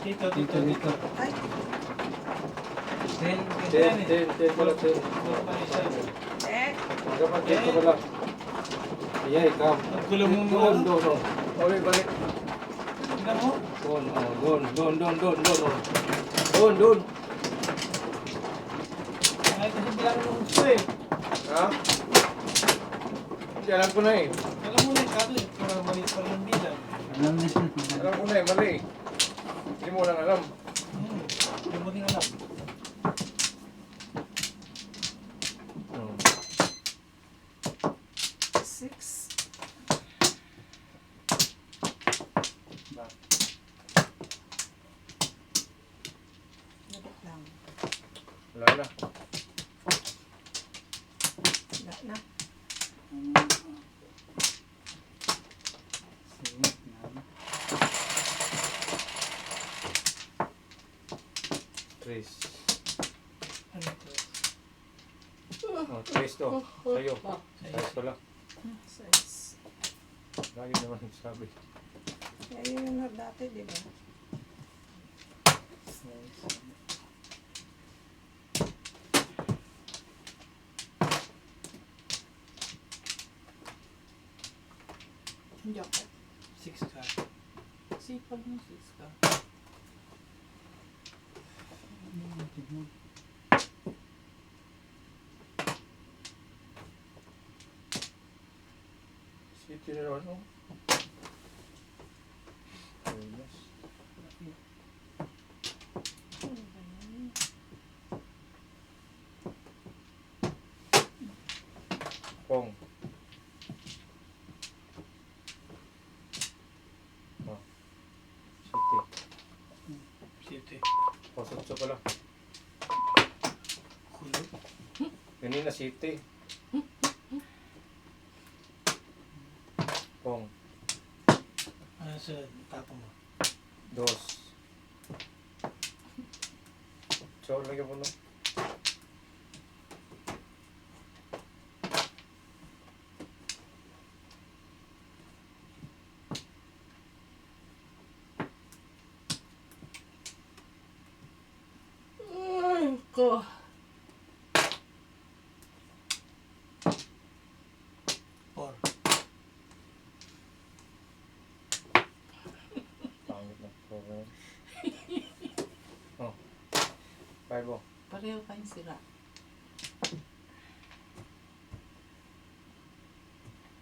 Dito. Ay, 10 pala 10. eh. Dapat dito pala. Iya, ikaw. Nagkulong mo mo. Doon. Ulit, balik. Tingnan mo. Doon. Ay, kasi bilangan mo gusto eh. Ha? Hindi, alam ko na eh. Alam mo na yung kado eh. Para maliit pa rin ang bilang. Alam ko na eh, mali. Hindi mo lang alam. Hindi mo din alam. Six. Labot lang. Wala na. Wala na. Trace. Ano to? Oh, trace to. Sa'yo. Trace pala. Size. Lagi naman sabi. Kaya yun yung dati, di ba? Hindi ako. 6 ka. Sipag mo 6 ka. City na naman, oh. Yes. Pong. Oh. City. 7. Pasok pala. Kulot. Kanina City. Pong. Ano sa tapo mo? Dos. So, lagyan mo no? Ay, ko. Or. Pangit na program. Oh. 5 oh. Pareho kayong sira.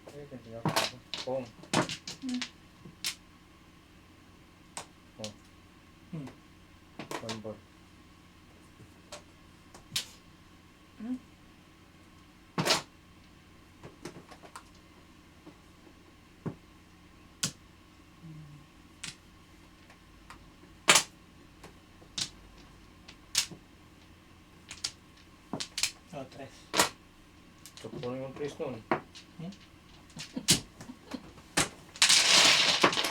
Ay, kanina ako. Pong. Oh. Hmm. One ball. Oh, 3. So, kunin yung trace nun. Hmm?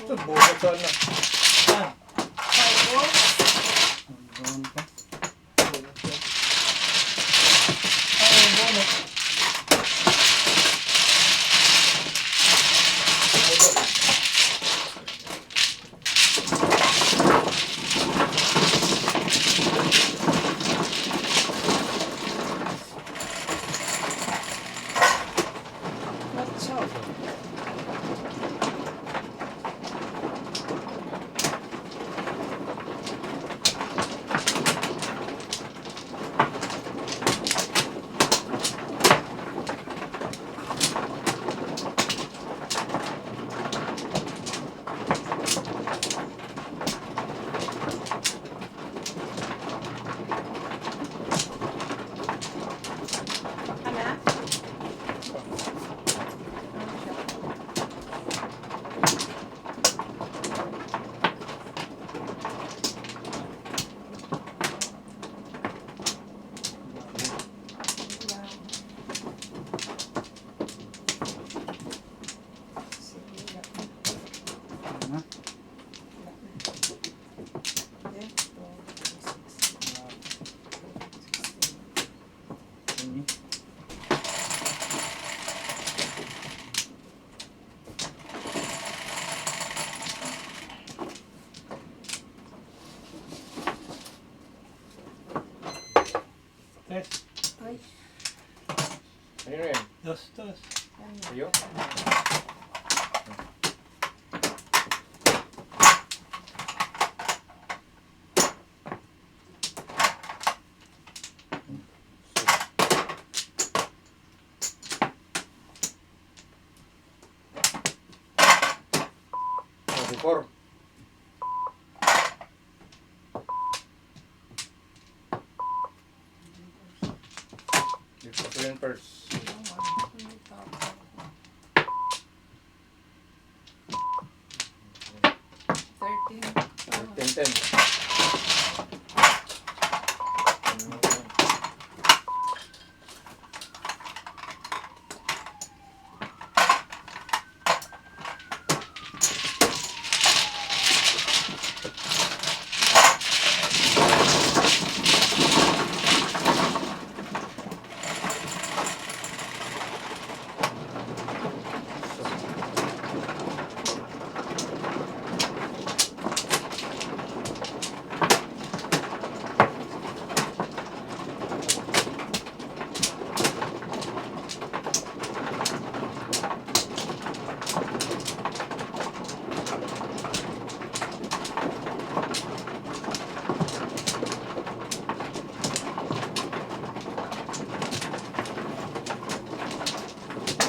So, buhat saan na? Ah. Ay, bonus. What's up? Tres. Ay, Ano yun? Dos. yan. Sa'yo? Before. Before yun first. Thirteen. 10-10.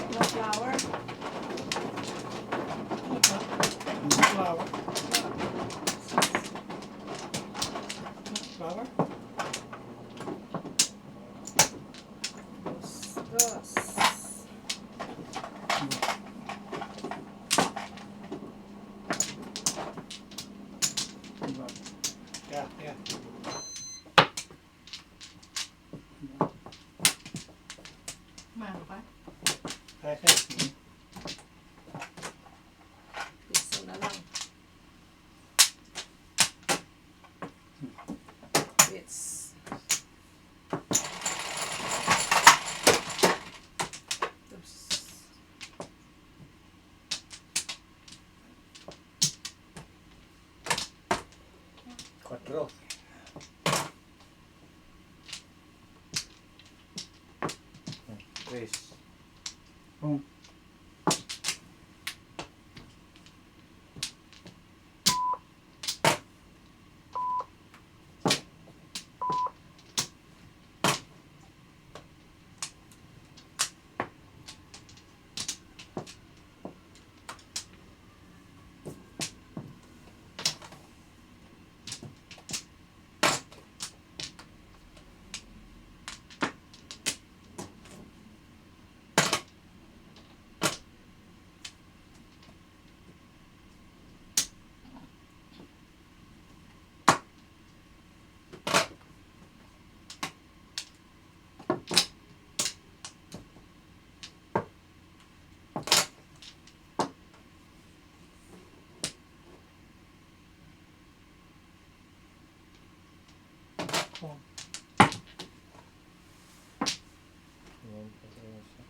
No flour. Flower. Flower. Dos. Yeah. Mano pa? Tres. Piso na lang. It's Cuatro. Tres. Boom. Boom. Yan, patay siya.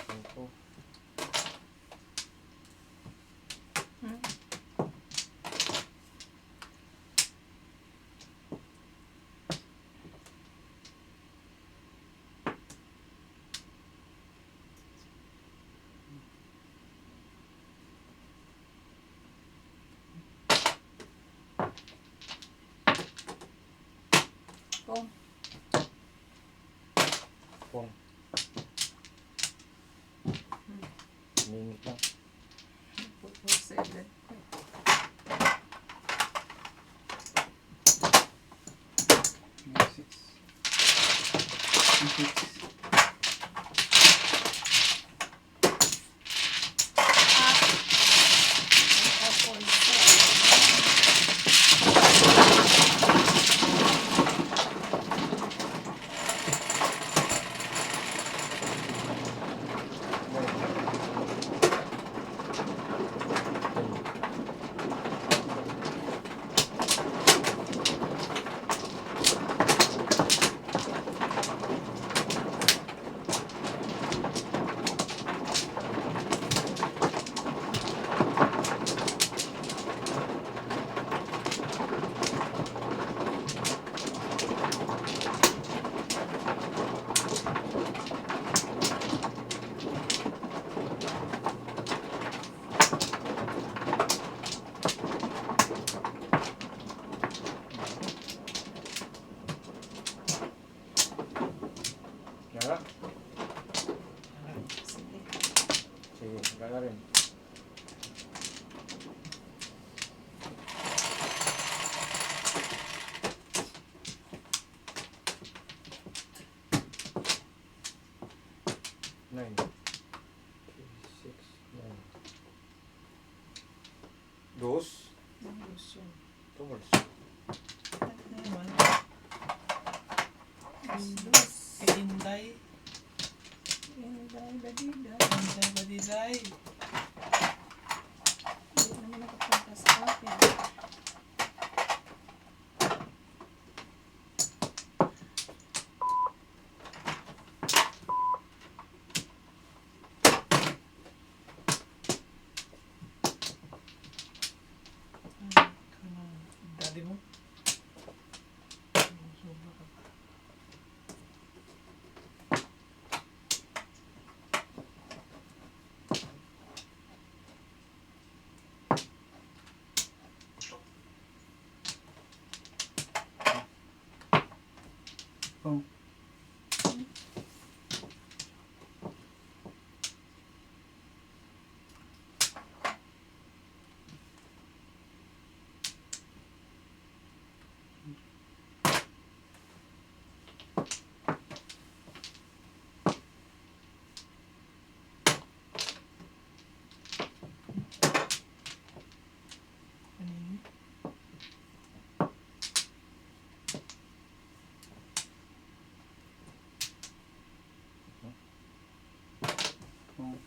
Cinco. kung Pong. Minit lang. 7. Six. Six. Wala na rin. Nine. 3, 6, 9. Dos. Dos yun. Towards. Ano naman? Dos. Inday. Inday, badida. Inday, badiday. Hindi naman nakapunta sa akin. Daddy mo? Sobra ka pa. Pong. Ano yun? Pong.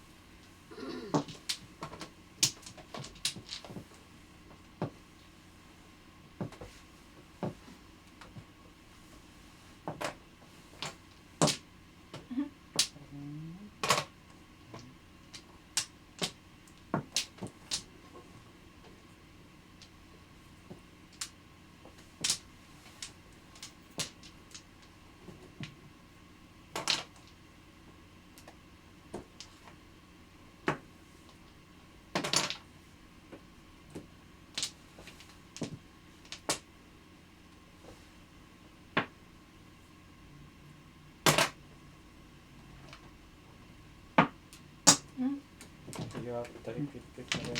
Kaya tarik-pit na rin.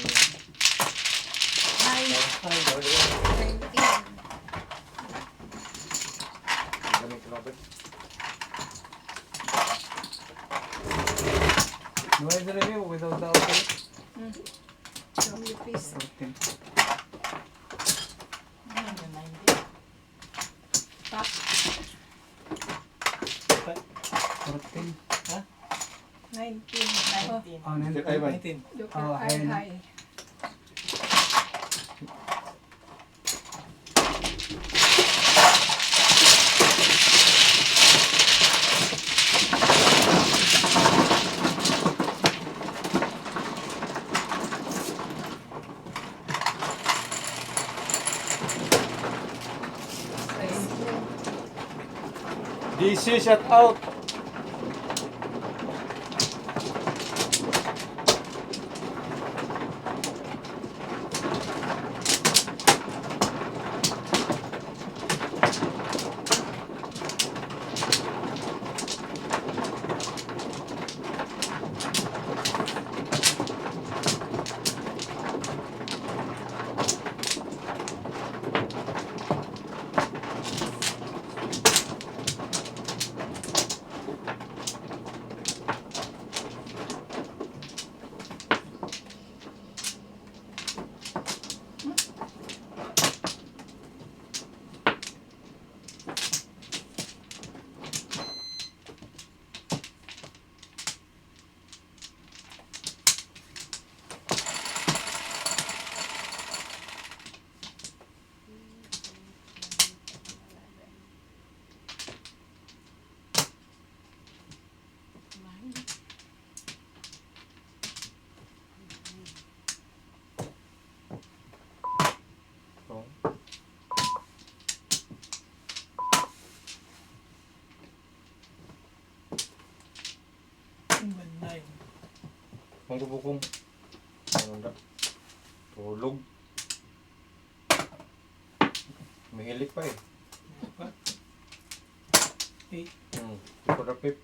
Nine. Ay, bawal yun. 19. Gamit ko lang. Do I the review without the outfit? Show me please. 14. Ano yun? 90? Top. 14. Ha? 19. 19. Oh, 19. Ay, 19. Look Oh, at high. high. DC shut out. Oh. Yung 9. Kung bubukong. Ano na? Tulog. Mahilig pa eh. Pa? 8. Quarter pip.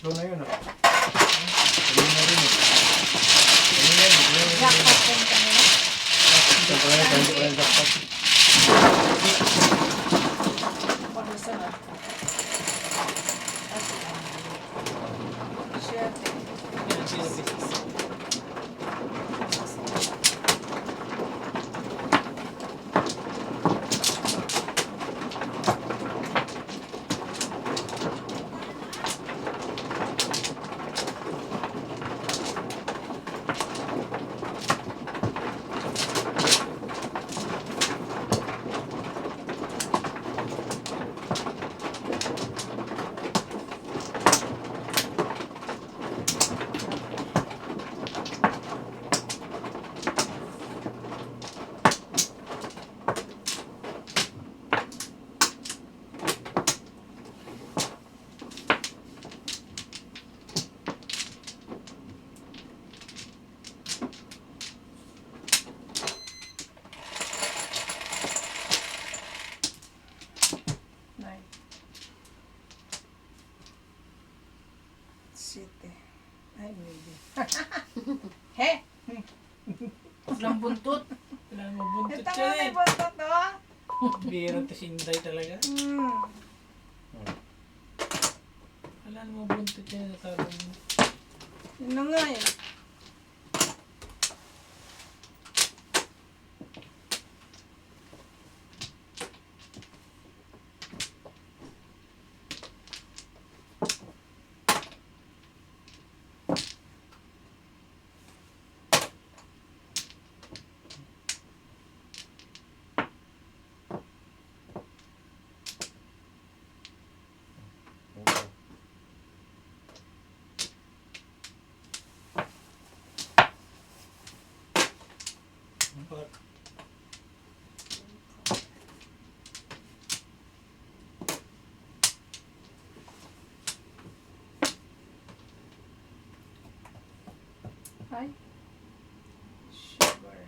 Tatlo na yun ah. Ayun na rin eh. Ayun na rin. Jackpot din kanina. Ito pa rin, hindi pa rin dapat. Pag gusto na. Siyete. Yan, 0 pieces. Nine. Siete. Ay, maybe. He! Walang buntot. Kailangan mo buntot Ito siya nga may eh. buntot, oh. Biro to sinday talaga. Kailangan mo buntot yan sa tarong mo. Yun na nga eh. But, Ay. Sugar.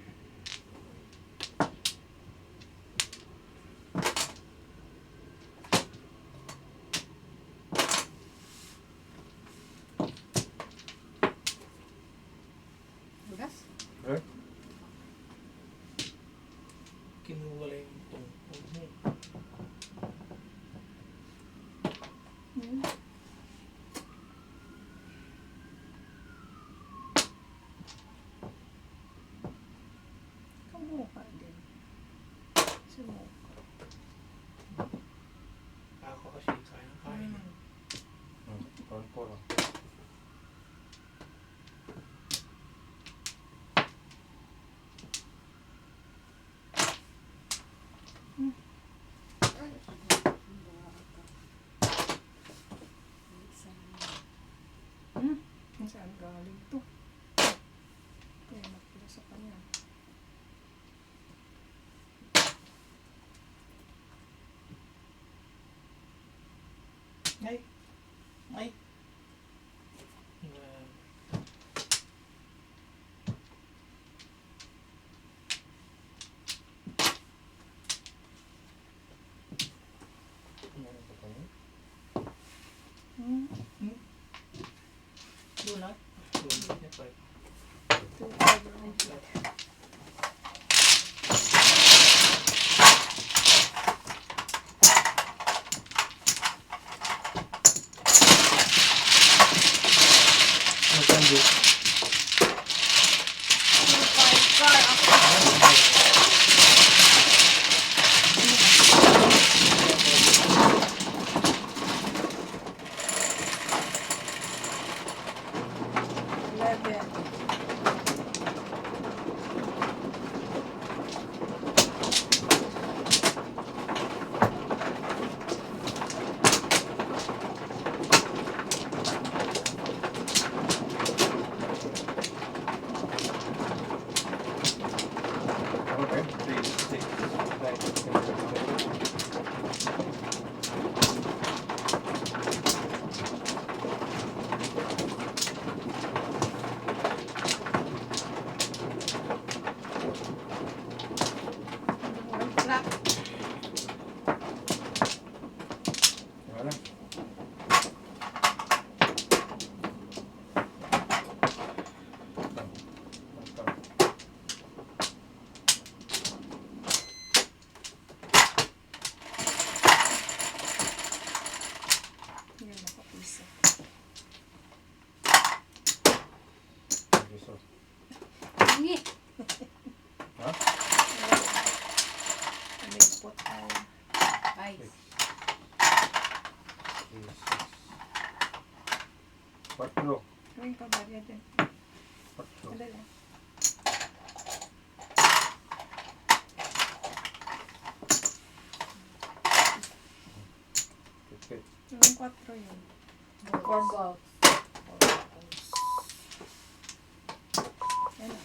Bugas? Eh? kinuwala yung tungkol mo. Hmm. Kamukha din. Sumukha. Ako kasi kaya-kaya. Konpor. Saan galing to? Kaya napila sa kanya. Ay! Ay! Uh, Meron pa kami? Bulat? Bulat niya pa. 2,500. Magkandi. 11. Okay. 3, 6, 9, 10. Wala. Wala. Patro. Gawin ka ba dyan? Patro. Madali. Tipit. Gawin 4 yun. 4 balls. Yan na.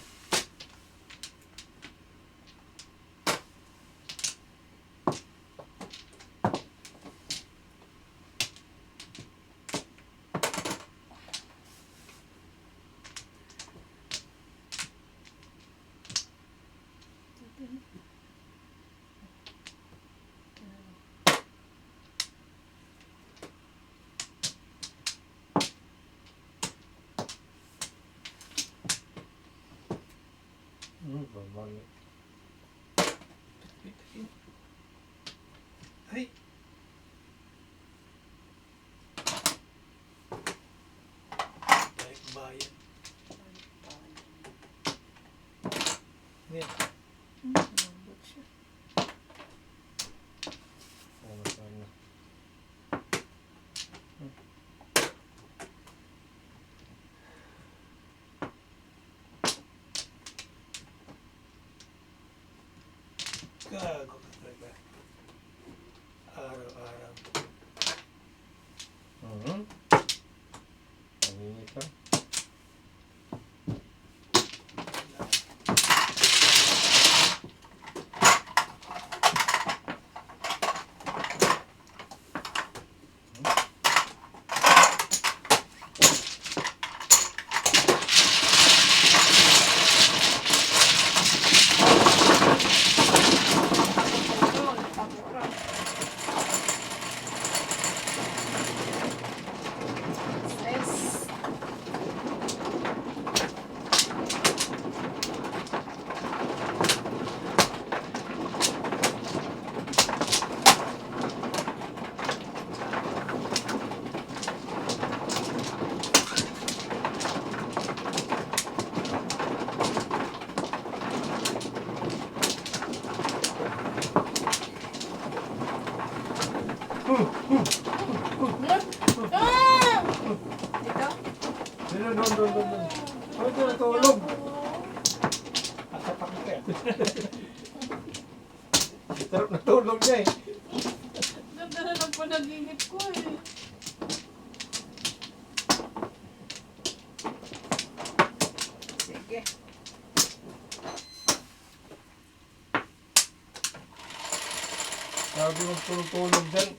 Bumalik. Ay! Balik bayan. Yan. Lambot siya. Ano sana. Gago ka talaga. Araw-araw. Nangingi ka. Nice. Ah! Dito? Doon. Ano ito natulog? Nakapak ka. Sarap natulog niya eh. Ganda na ng panaginip ko eh. Sige. Sabi magtulog-tulog dyan.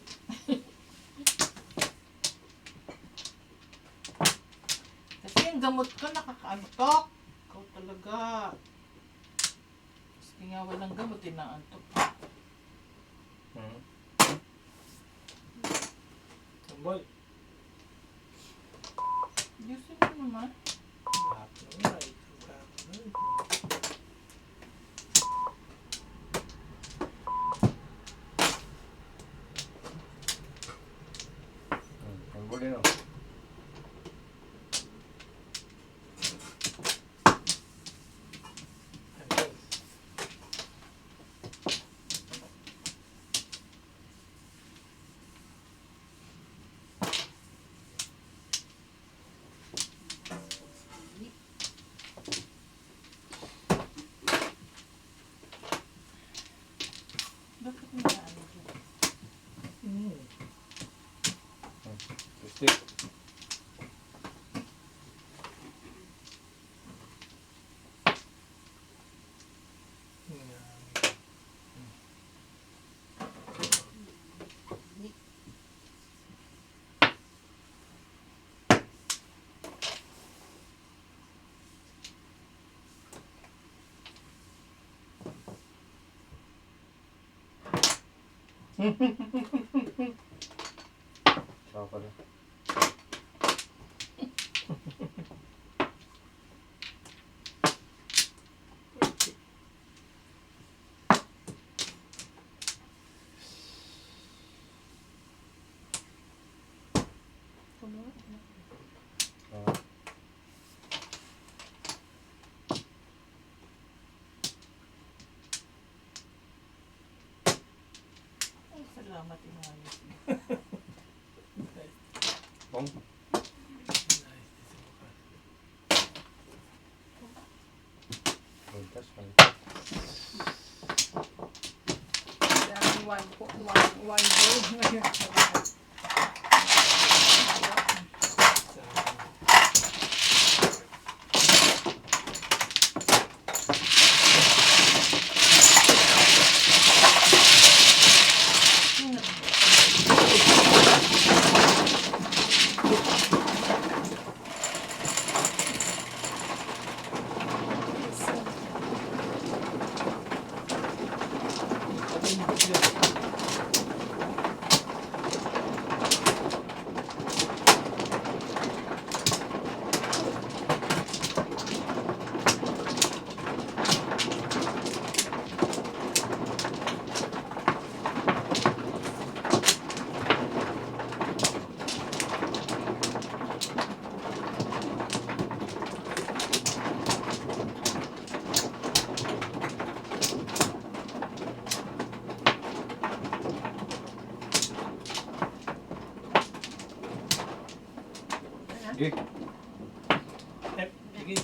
Kasi yung gamot ko nakakaantok. Ikaw talaga. Kasi nga walang gamot, inaantok. Tambol. Ayusin mo naman. Lahat na nga. Ang guli no. Bakit may ano dyan? Stick. Saka pala. Ah, Ay, salamat inayos mo. Pong. Puntas, puntas. Dahil one day ngayon. Sige. Sige.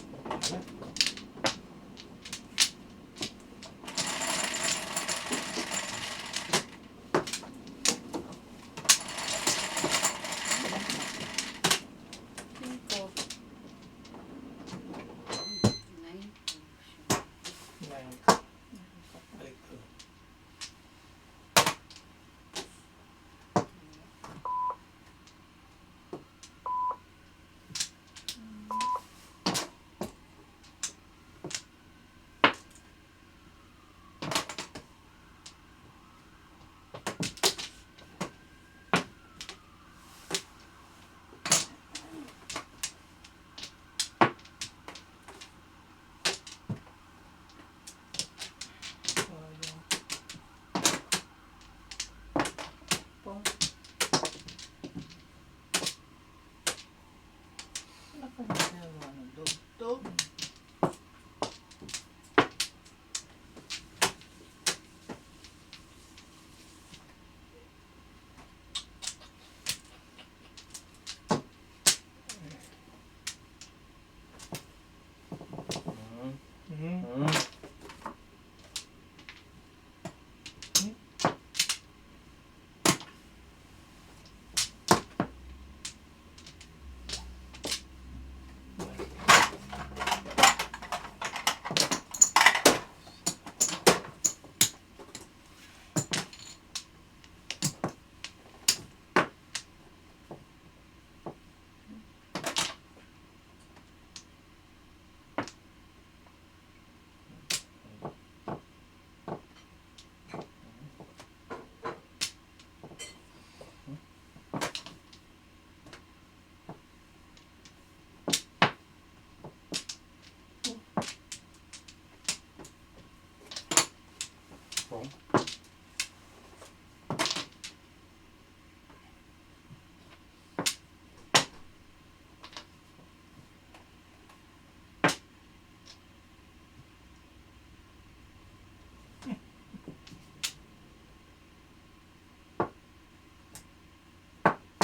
Tingko. Nine. Balik ko. Pong. Ano pa yung ginagawa ng dugtog? Mm. Mhm. Mm. Pong.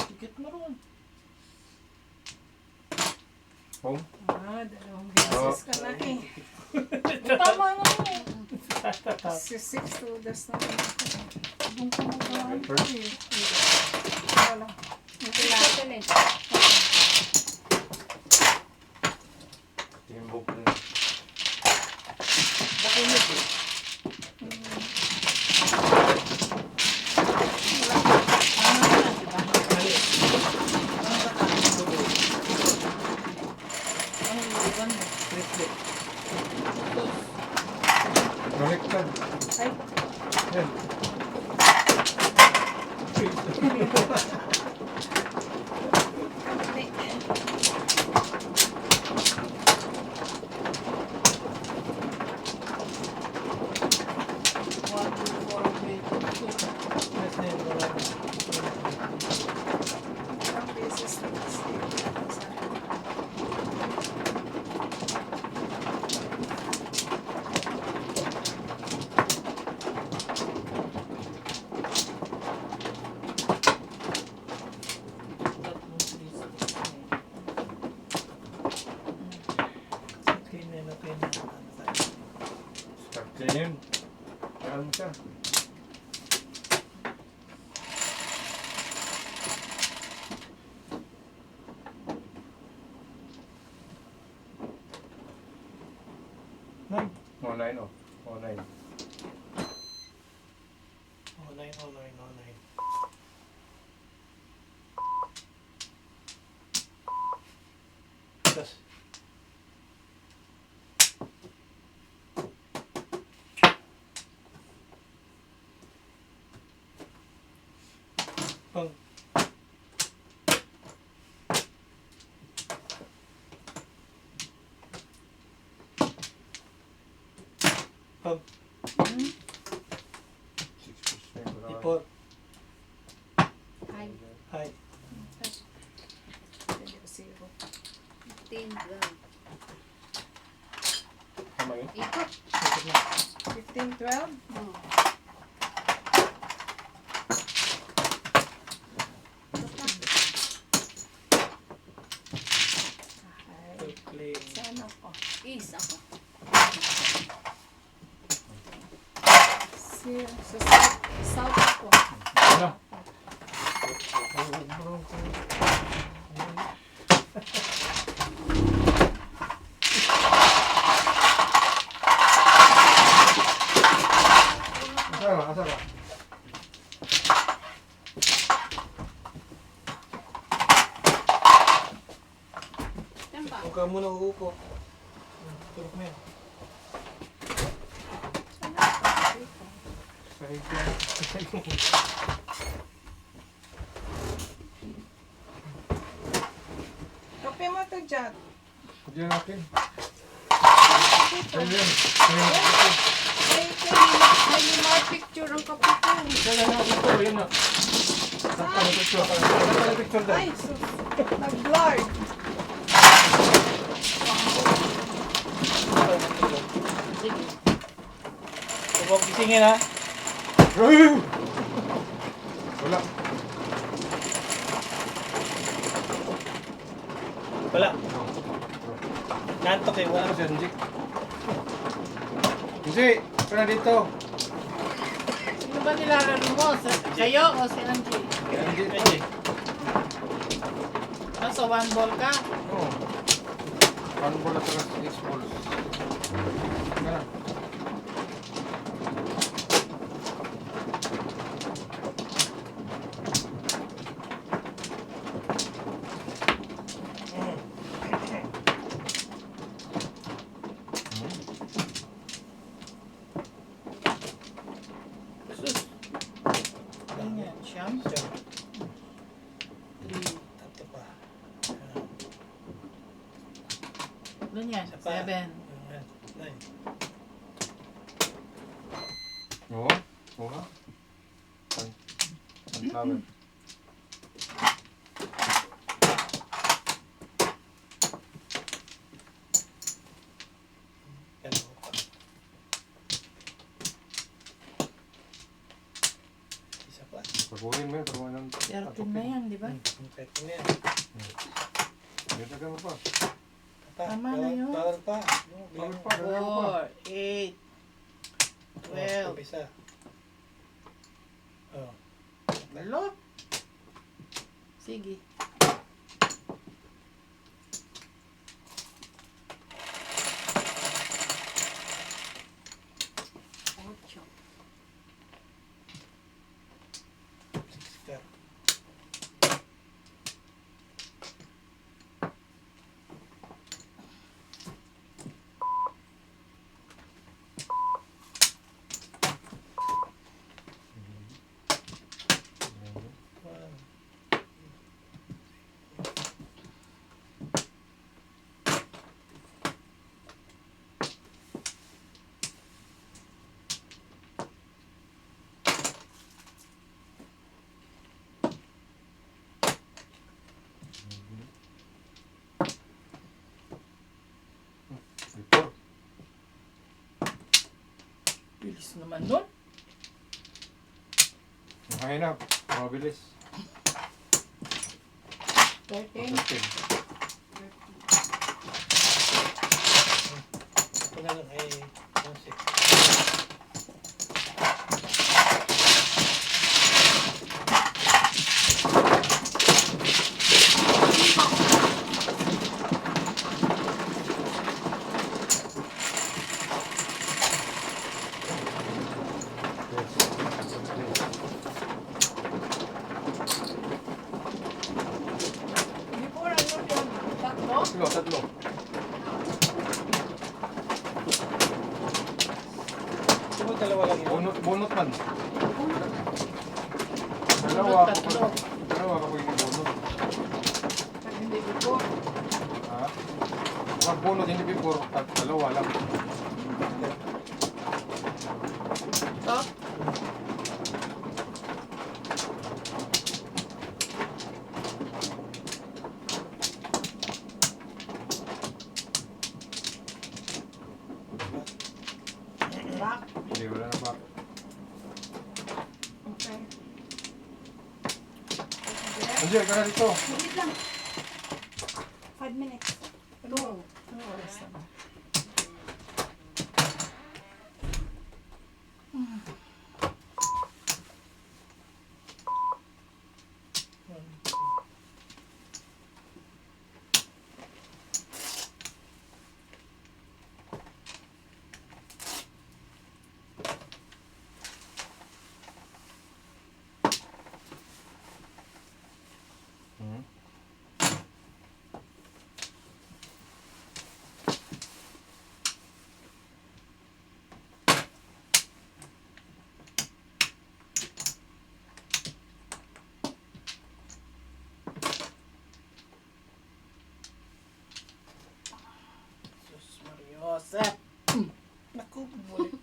Tikit mo ron. Pong. Dalawang beses ka na eh. Tama na eh. Si 6 to das na rin ako. Doon ka magawa First. eh. Wala. Ito lang. Timbok na. Bakulit eh. Ano na yan, di ba? Mali. Ano ba tayo? Ano yung iwan mo? Flip. Baliktad. Ay, Yan. One, two, four, three, two. Yes, yan. Wala na. dalawang beses na kasi. Mahal mo siya. Nine. 09 oh. 09. 09, 09, 09. Tas. Pang. Pang. 6%. Ipot. Ay, Hi. zero. 15, 12. Tama yun? Ikot. Ipot na. 15, 12. Oh. Ay, Kling. saan ako? Is ako. Sa south ako. Ano? Asa ba? Asa ba? Yan ba? Huwag ka muna uupo. Tulog mo yan. Saan ako? Dito. Sahig yan. Kape mo to, Jat. Diyan natin. Dito. Diyan. Ay, may mga picture ang kape ko. Diyan na ito. Yun na. Saan picture? Saan picture dyan? Ay, sus. Nag-blur. Sige. Huwag gisingin ha. Wala. Wala. Nantok eh. Wala. Ano siya, Njik? Njik! Ito na dito. Sino ba nilalaro mo? Kayo o si Angie? Njik. Pwede. So one ball ka? Oo. One ball at saka 6 balls. Ganun. Sus. Ganyan. Siyam? Siya. 3. Tatlo pa. Ganyan. Isa pa. 7. Ayan. Nine. Oo. Oo nga. Sunflower. Dalawa pa. Isa pa. Pagbuhin mo yun. Pagbuhin mo yun. 13 na yan, di ba? Pwede na yan. Dagdagan mo pa. Pa. Tama na yun. Power pa. Power pa. Dagdagan mo pa. 4, 8, 12. Isa. Oh. Balot. Sige. Ocho. Six. One. Report. Bilis naman nun. Mahina. Mabilis. 13. 15. Ito na lang ay 1, 6. Tatlo. Di ba dalawa lang yun? Bunot man. Bunot, tatlo. Dalawa ka po yung bunot. Pag hindi ko. Ha? Pag bunot hindi before, dalawa lang. Top. Back. Hindi, wala na ba? Okay. Andiyan, ka na dito. Wait lang. 5 minutes. Ano oras na ba? Hmm? Sus Mariosa. Naku, bumulit.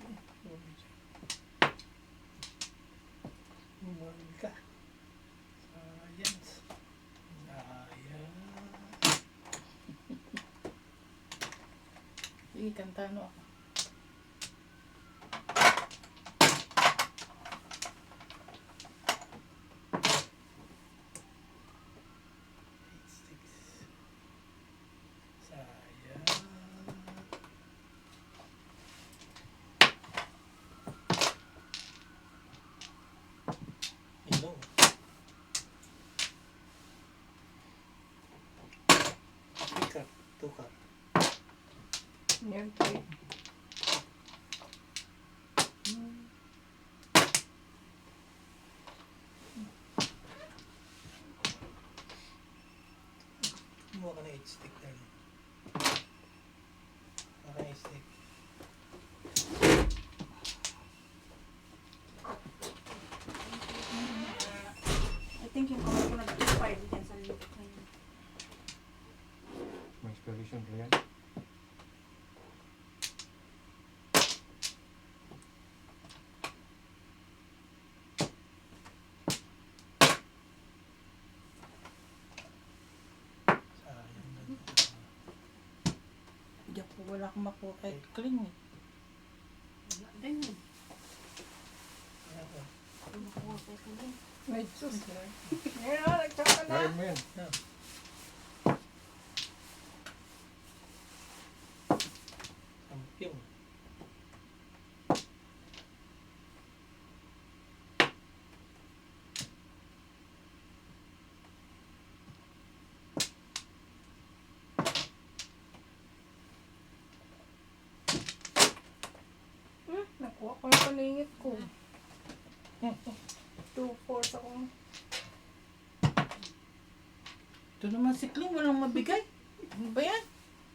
Bumulit ka. Science. Sige, kanta no ako. Hello. Ikar, tukar. Yan, okay. Kumuha ka ng stick na rin. Kumuha ka ng stick. I think yung kamay ko nag-expire dyan sa loob na yun. May expiration pa yan. Sayang na. Diyan po wala akong makuha kay Kling eh. Wala din. Ano ba? Makuha ko ito din. May sus. Ngayon, nagtsaka na. Kain mo yan. Kampiyon. Nakuha ko yung paningit ko. 2-4 ako. Ito naman si Kling, walang mabigay. Ano ba yan?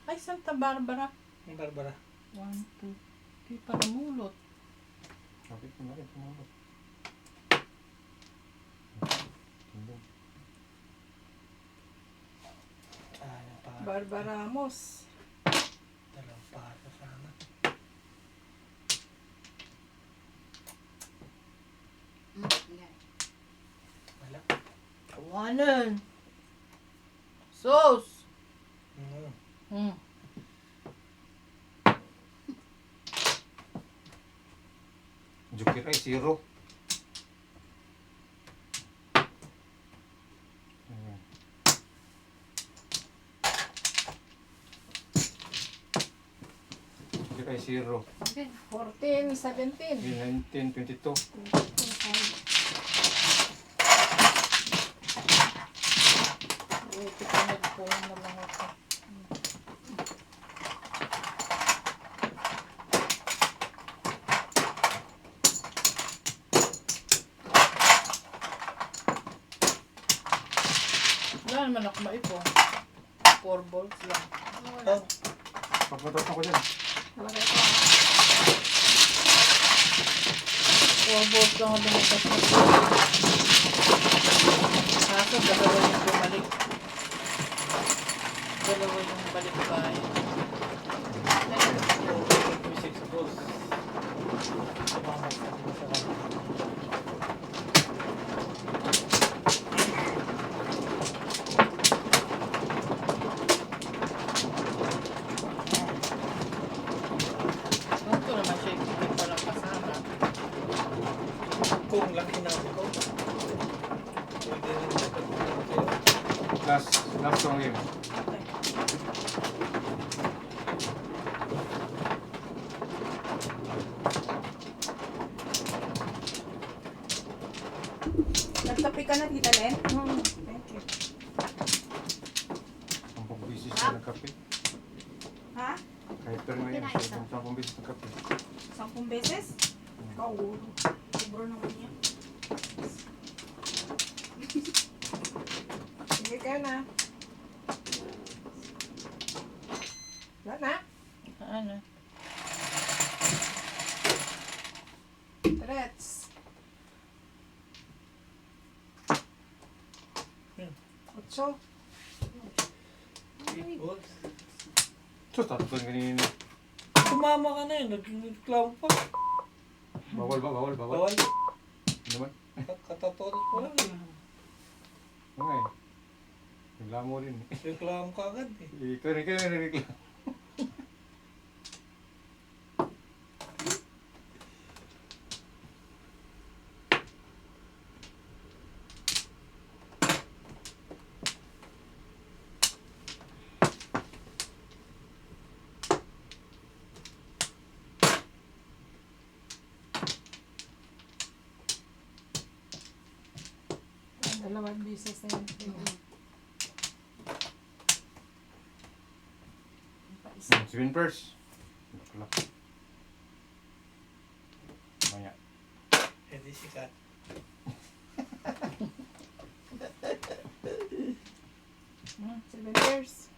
Ay, Santa Barbara. Ang Barbara. 1, 2. Di pa namulot. Kapit mo na rin. Tumulog. Tumulog. Sayang pa. Barbara Ramos. Dalawang para sana. Yan. Wala. Kawanan. Sos. Mm. Joker ay 0. Ayan. Joker ay 0. Okay. 14, 17. 19, 22. Buti ka nagpunan na lang ako. Wala naman ako maipon. 4 volts lang. Oh, Papatok ako dyan. Nalagay ko. 4 volts lang ang lumabas na. Kaso dalawa yung bumalik. Dalawa yung balik bahay. 6 volts. sumama sa din sa kanya. Ito naman siya yung parang kasama. Kung lang sinabi ko, pwede rin nakatulong sa'yo. Last song yun. Nagtapi ka na, Tita Len? Thank you. Sampung bisis na nagkape. Ha? Kahit pero ngayon, Kinaisa. sampung bisis nagkape. 10 beses? Ikaw, sobro naman yan. Sige ka na. Wala na? Ano? Threats. Otso. 8 volts. So, tatapon kanina. Sumama ka na yun, nagreklamo pa. Bawal ba? Bawal? Bawal. Ano naman? Katatotot ko lang eh. Ano nga eh. Reklamo rin eh. Reklamo ka agad eh. Ikaw rin reklamo. Dalawang beses na yun. Swing first. Wala. Maya. Eh di sikat. Seven years.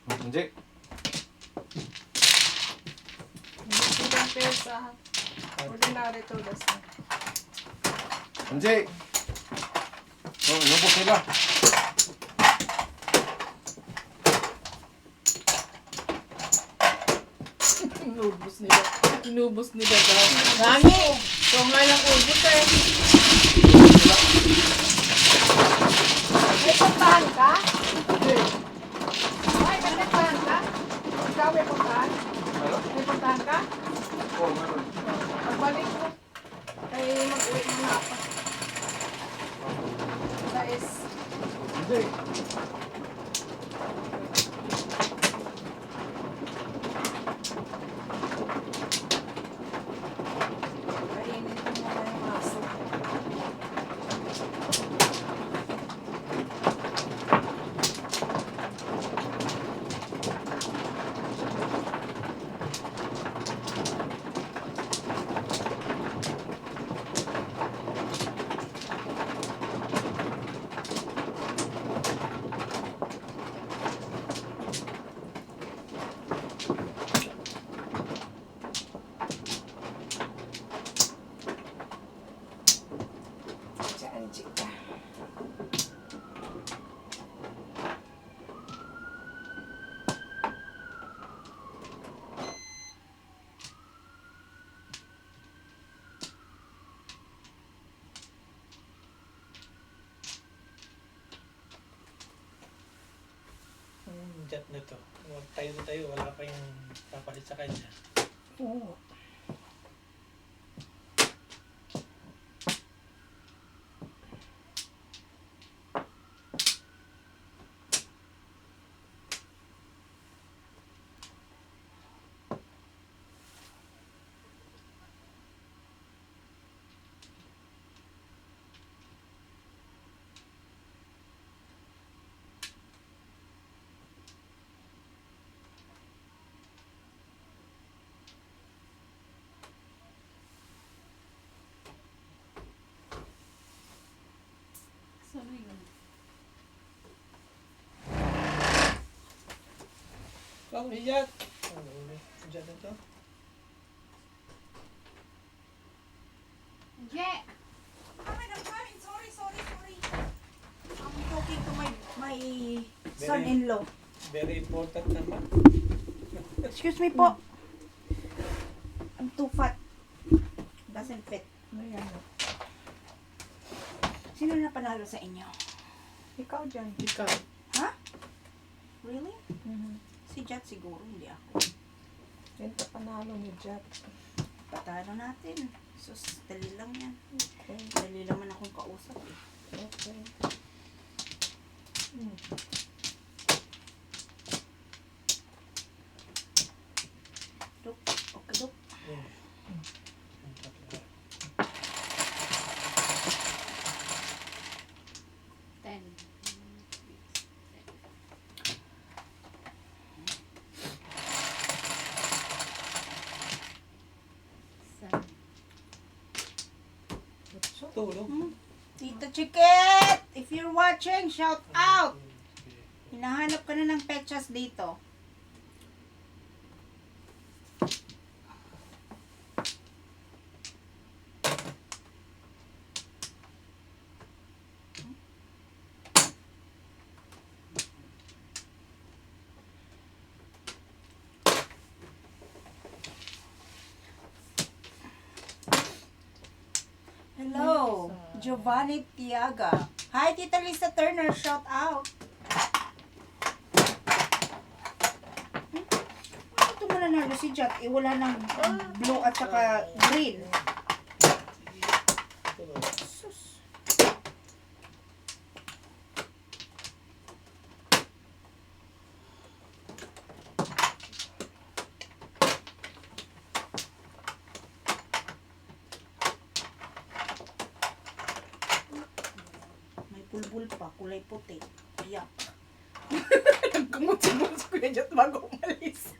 Hindi. Seven years sa ordinary to das na. Hindi. Oh, inubos nila. Inubos nila daw. Nani! So nga lang ubos eh. May puntahan ka? Ay, may puntahan ka? Ikaw may puntahan? Ano? May puntahan ka? Oh, meron. Pagbalik mo. Ay, mag-uwi mo na ako. Sa is, Hindi. kainin ko muna yung aso. Diyan, chika. Jet na to. Tayo na tayo, wala pa yung papalit sa kanya. Oo. Oh, hiyat. Ano ulit? Jet na to. Je! Sorry. I'm talking to my son-in-law. Very important naman. Excuse me po. I'm too fat. Doesn't fit. Ayan. Sino na panalo sa inyo? Ikaw dyan. Ikaw. Ha? Really? Mhm. Si Jat siguro, hindi ako. Yan ka panalo ni Jet. Patalo natin. Sus, dali lang yan. Okay. Dali naman akong kausap eh. Okay. Duk, okay, duk. Ten. Seven. Tulog. Tita Chiquet! If you're watching, shout out! Hinahanap ka na ng pechas dito. Hello, Giovanni Tiaga. Hi, Tita Lisa Turner. Shout out. Ano ito mo nanalo si Jack? Eh, wala ng blue at saka green. Sus. May bulbul pa, kulay puti. Iyak. Nagkumot-simot si Kuya Jat bago umalis.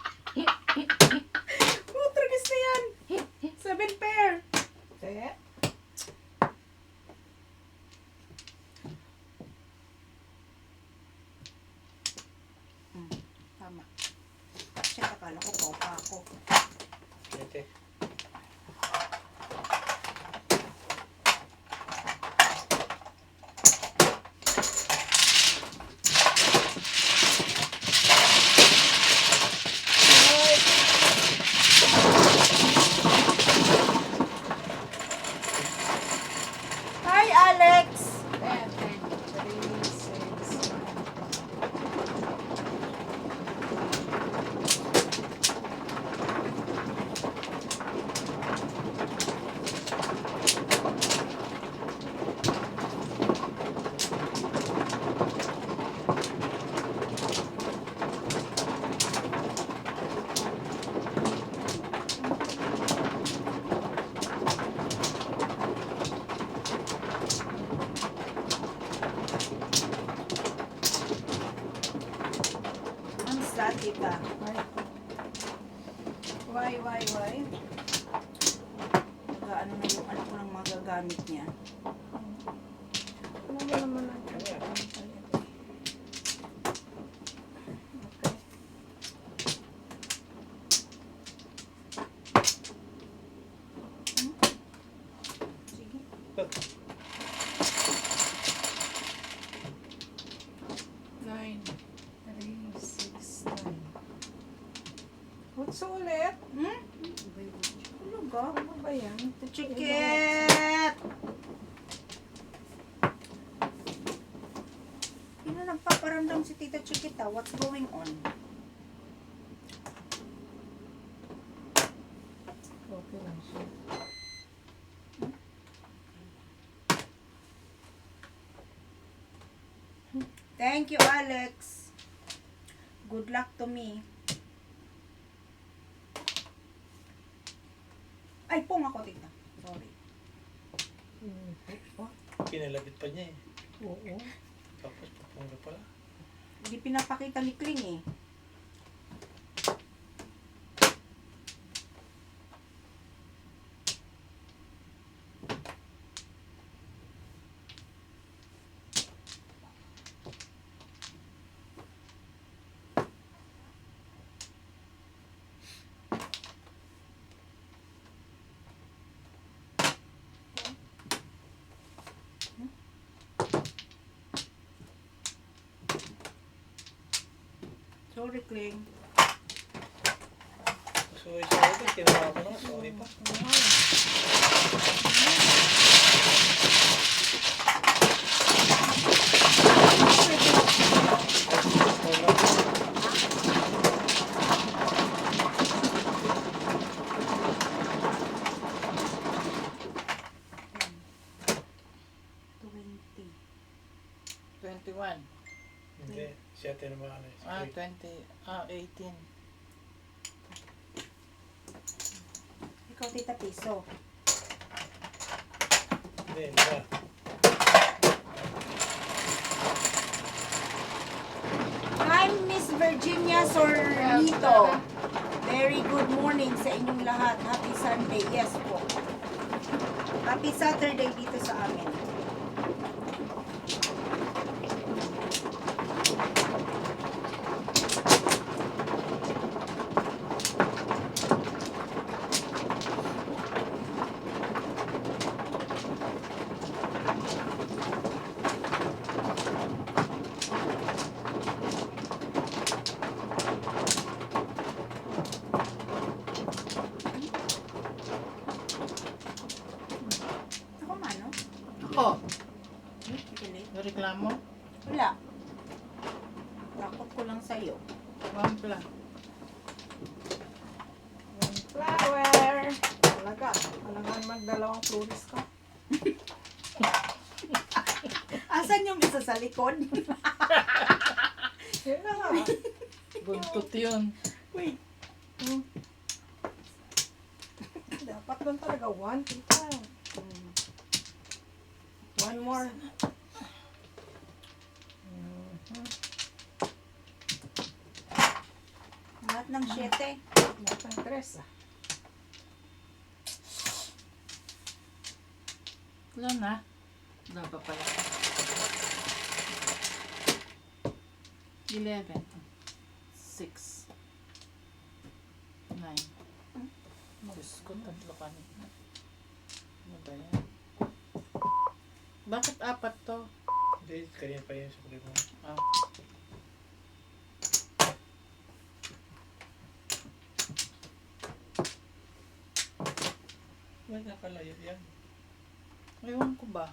Putragis na yan. 7 pair. Kaya? Tama. Shit, akala ko pa ako. Ete. Hi, Alex! 10. 3, 6, Ang sad, tita. Why? Ano na yung anak ko ng magagamit niya. Ano ba naman ang Ano yan? Okay. Sige. 9, 3, 6, 9. What's ulit? Ano ba? Ano ba yan? Tita Chiquet! Sino nagpaparamdam si Tita Chiquita? What's going on? Okay lang siya. Thank you, Alex. Good luck to me. Ay, pong ako, tita. Sorry. Pinalabit pa niya eh. Oo. Tapos papunga pala. Hindi pinapakita ni Kling eh. Sorry, Kling. So, sorry, tinawa ko na. Sorry pa. Twenty. 21. Hindi, siya tinawa na. Ah, 20. Ah, 18. Ikaw, Tita Piso. Hindi, hindi. Hi, Miss Virginia Sorlito. Very good morning sa inyong lahat. Happy Sunday. Yes po. Happy Saturday dito sa amin. Ako man, no? Ako, Pili. reklamo. Wala. Takot ko lang sa'yo. Wampla. Flower! Talaga, alangan magdalawang flores ka. Asan yung isa sa likod? Yun na nga. Buntot yun. Wait. Dapat doon talaga one, tita. One more. Lahat ng 7. Dapat ng tres, ah. Wala na. Wala pa pala. 11. 6. 9. Diyos ko, tatlo kanina. Ano ba yan? Bakit 4 to? Hindi, kanina pa yun sa primo. Ah. May nakalayo yan. Ewan ko ba?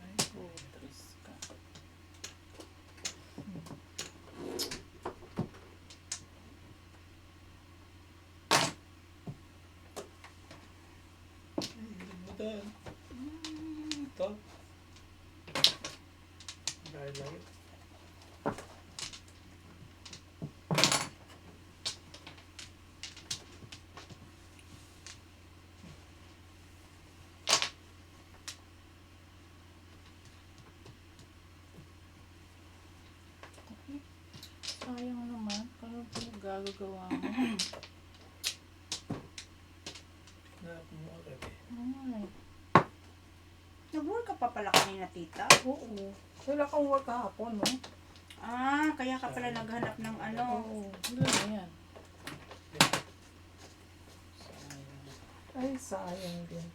Ay, putris ka. Ito. Ito. Dahil lagi. Sayang naman. Ano po gagagawa mo? Na kumuha ka eh. Ay. Nag-work ka pa pala kanina, tita? Oo. Wala kang work kahapon, no? Ah, kaya ka pala naghanap ng ano. Oo. Wala na yan. Sayang. Ay, sayang din.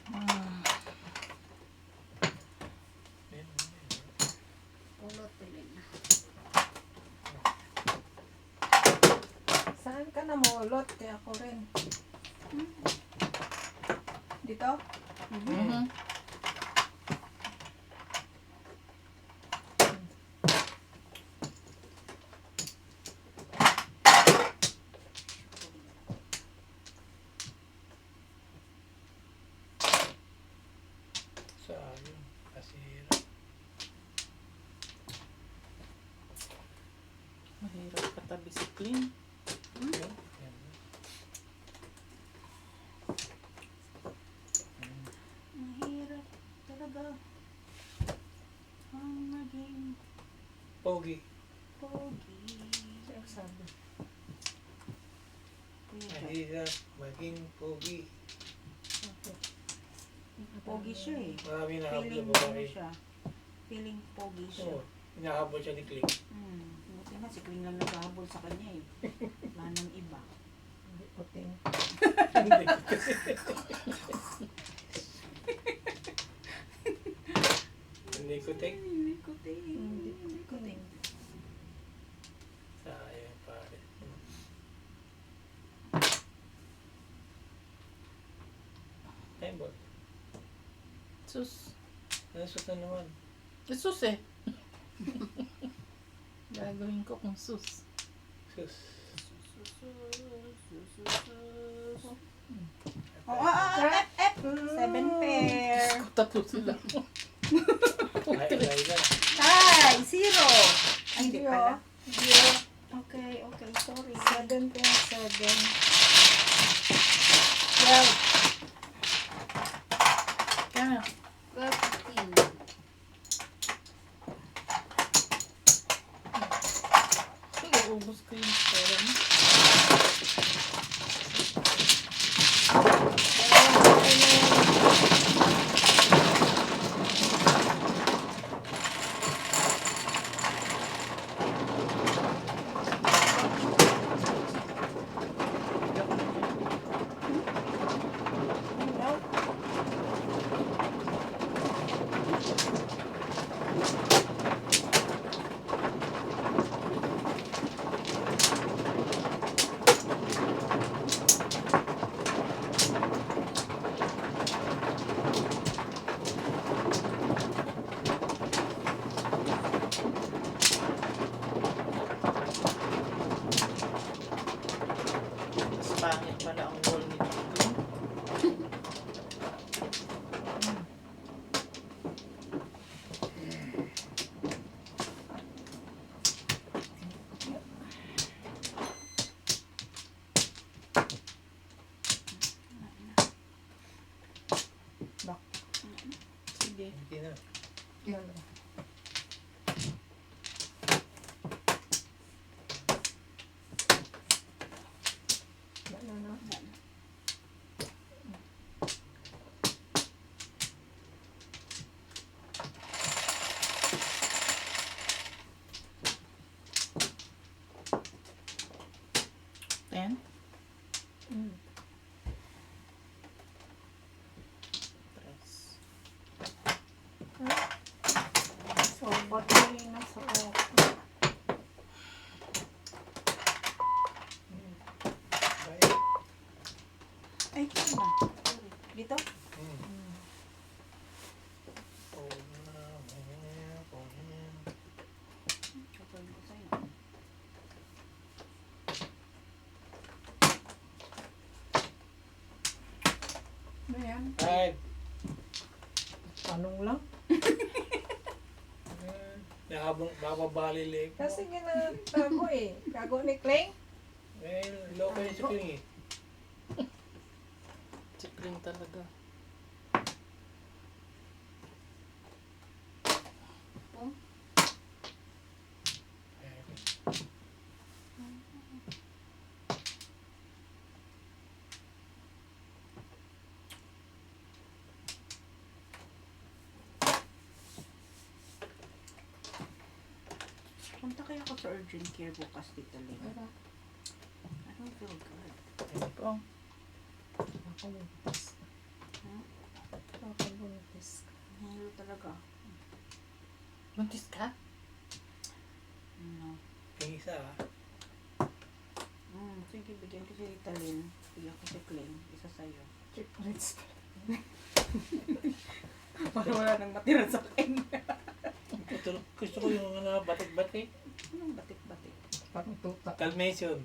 Ah. Yan, Pulot ulit na. Saan ka namulot? Kaya ako rin. Dito? Mhm. sayang. Kasira. Mahirap katabi si Kling. Yan. Yan. Mahirap talaga ang maging Pogi. pogi. Siya sabi. Mahirap maging pogi. Pogi siya eh. Marami na habla Feeling babae. ano siya. Feeling pogi siya. Oo. Hinahabol siya ni Kling. Buti na, si Kling lang naghahabol sa kanya eh. Wala nang iba. Hindi puting. Hindi. Hindi ko tek. Hindi ko ting. Hindi Hindi ko ting. Sayang pare. Time ball. Sus. Ano sus na naman? Sus eh. Gagawin ko kung sus. Sus. F. 7 pair. Tatlo sila. Ay, alay na. Ay, 0. Ay, hindi Zero. pala. Zero. Okay, sorry. 7 pair, 7. 12. Kaya, 15. sige, ubus ko yung pera mo. Mas pangit pala ang wall ni Kling. Sige. Hindi na. Wala. Wala na. Ten. Mm. Tres. So, battery na sa ako. Ay. Ay, ito na. Dito? Hmm. Oh, na. Gagawin ko sa'yo. Ano yan? Five. Tanong lang. Nahabang bababali leg mo. Kasi ginatago eh. Kago ni Kling. Eh, loko yung si Kling eh. Si Kling talaga. Punta kaya ako sa urgent care bukas, Tita Lynn. I don't feel good. Ito. Ako buntis. Hmm? Ako buntis. Mahalo talaga. Buntis ka? No. Yung isa ah. Sige, bigyan ko si Tita Lynn. Bigyan ko si Kling. Isa sa'yo. Triplets. Para wala nang matira sa akin. Gusto ko yung batik-batik. Anong batik-batik? Parang tuta. Dalmatian.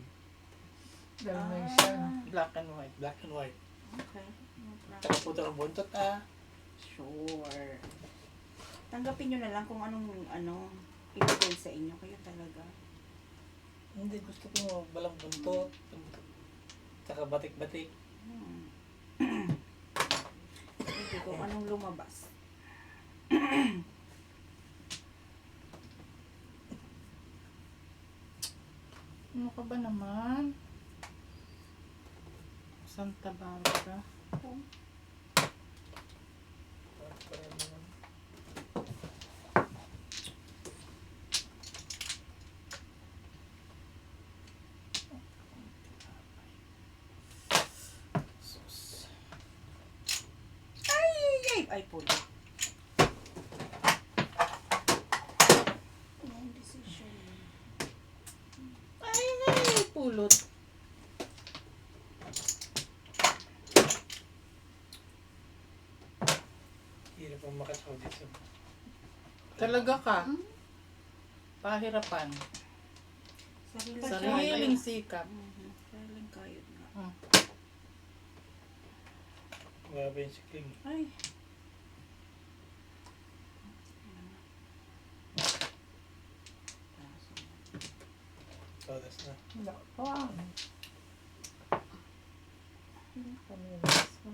Dalmatian. Black and white. Black and white. Okay. No problem. Tsaka puto ang buntot ah. Sure. Tanggapin nyo na lang kung anong ibigay sa inyo. Kayo talaga. Hindi, gusto ko balang buntot. Tsaka batik-batik. Hindi kung anong lumabas. Ano ka ba naman? Santa Barbara. Parang naman. Ay, pulot. Yung decision. Ay, pulot. Hirap ang makatsaw dito. Talaga ka. Pahirapan. Sariling sikap. Sariling kayod nga. Grabe yung si Kling. Ay. Todas na. Wala pa. Pamilas ko.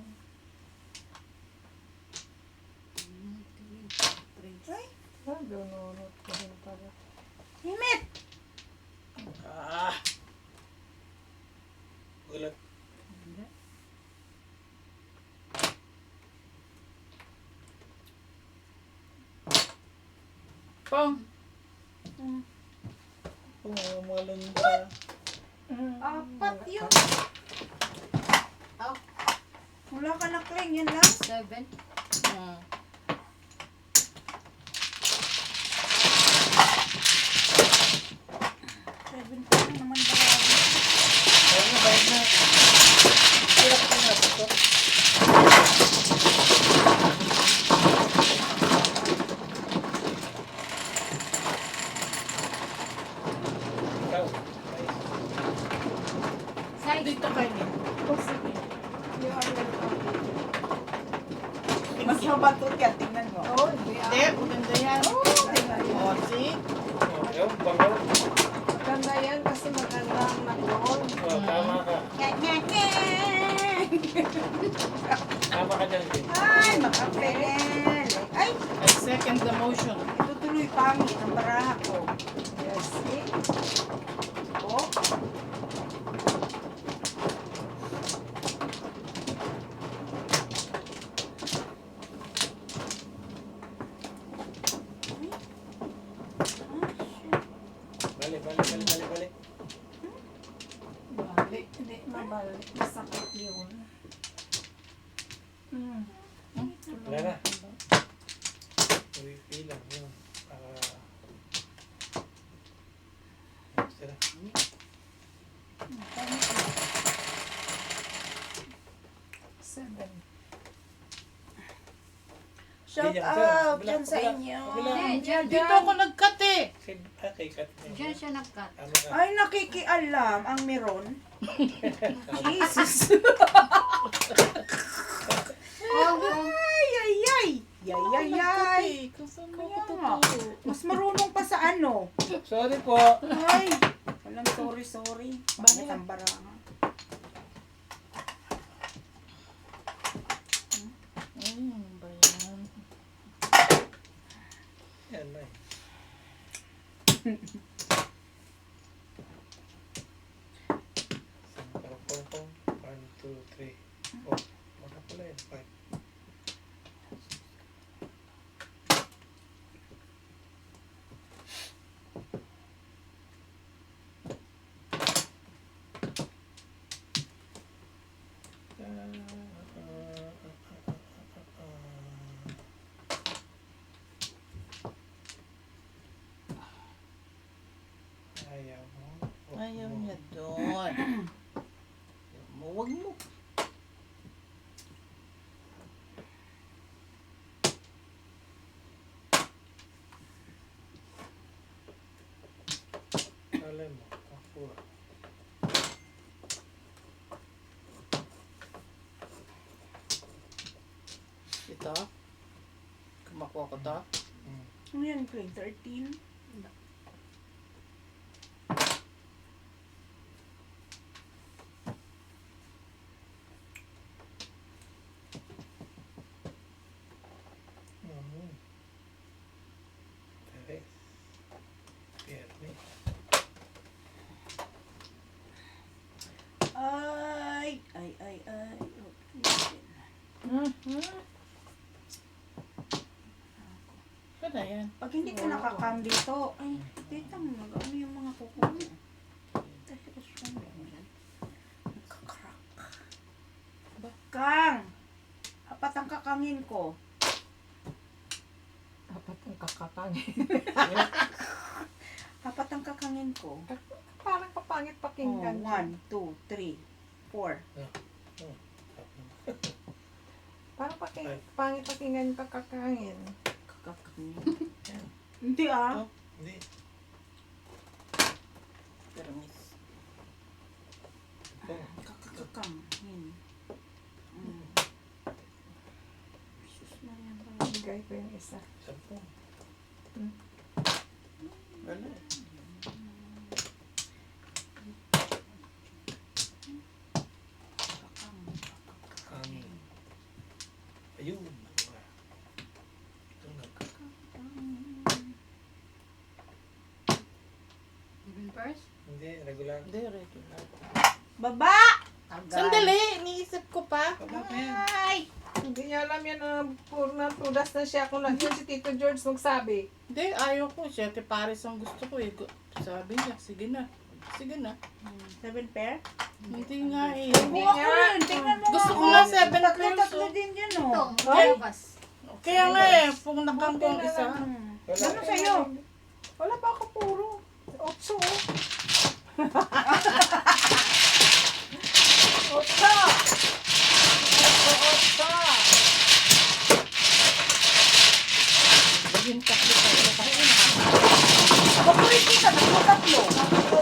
Ay. Ah, dununot ko rin pala. Himit! Ah! Gulat. Pong. Mga lunta. Apat yun. Wala ka na, Kling. Yan lang. 7. Seven pa lang naman barado. Bayad na. Hirap ko na ito. Ikaw. Size. Dito kayo din. Oh, sige. You are welcome. Mas mabatot yan. Tingnan mo. Oh, hindi Hindi, maganda yan. Oh, see? Ayun, bangaw. Maganda yan kasi maganda ang nag-roll. Tama ka. Nyat, nyat, nyat. Tama ka dyan, Kling. Ay, makapel. Ay, I second the motion. itutuloy pangit ang baraha ko. Yes. See? Oh. Balik. Balik. Hindi mabalik. Masakit yun. Wala na. Refill lang yun. Sira. Seven. Shout Hindi, out kabila, dyan sa kabila, inyo. kabila. Diyan. Dito ako nag-cut eh. Kay Kat. Diyan siya nag-cut. Tama ka. Ay, nakikialam ang meron. Jesus. Ay, ay, ay. Yay, ay, ay. Kung saan mo Kaya ako nga. tuturo? Mas marunong pa sa ano. Sorry po. Ay. Walang sorry. Bakit ang baranga? Ba yan? Yan na eh. Pong. 1, 2, 3. Oh, wala pala yun. 5. Ayaw mo. Ayaw niya doon. Huwag mo. Alam mo. Ako. Ito. Kumakuha ko to. Ano yan, Craig? 13? Tres. Viernes. Ay. Ano na yan? Pag hindi ka nakakam dito, ay, dito mo, ano yung mga kuko mo? Nagkakrak. Kang! Apat ang kakangin ko. kakangin. Apat ang kakangin ko. Parang kapangit Oh, pakinggan. 1, 2, 3, 4. Parang pangit pakinggan yung kakangin. Kakangin. Hindi ah. Hindi. Pero miss. Kakangin. Sus, Marian ba? Bigay ko yung isa. 10. Wala. Ayun. Ito na. Even first? Hindi, regular. Hindi, regular. Baba! Sandali, iniisip ko pa. Baba pa yan. Ay! Hindi niya alam yan na puro na tudas na siya. Kung lang yun si Tito George nagsabi. Hindi, ayaw ko. Siyete Paris ang gusto ko eh. Sabi niya, sige na. Sige na. 7 pair? Hindi nga eh. Hindi ako rin. Tingnan mo Gusto nga ko ako. nga 7 pairs. Tatlo din yun Ito, oh. magkabas. Kaya nga eh, kung nakangkong isa. Wala. Ano sa'yo? Wala pa ako puro. 8 oh. 8. Baging tatlo pa. Papulit kita, tatlo.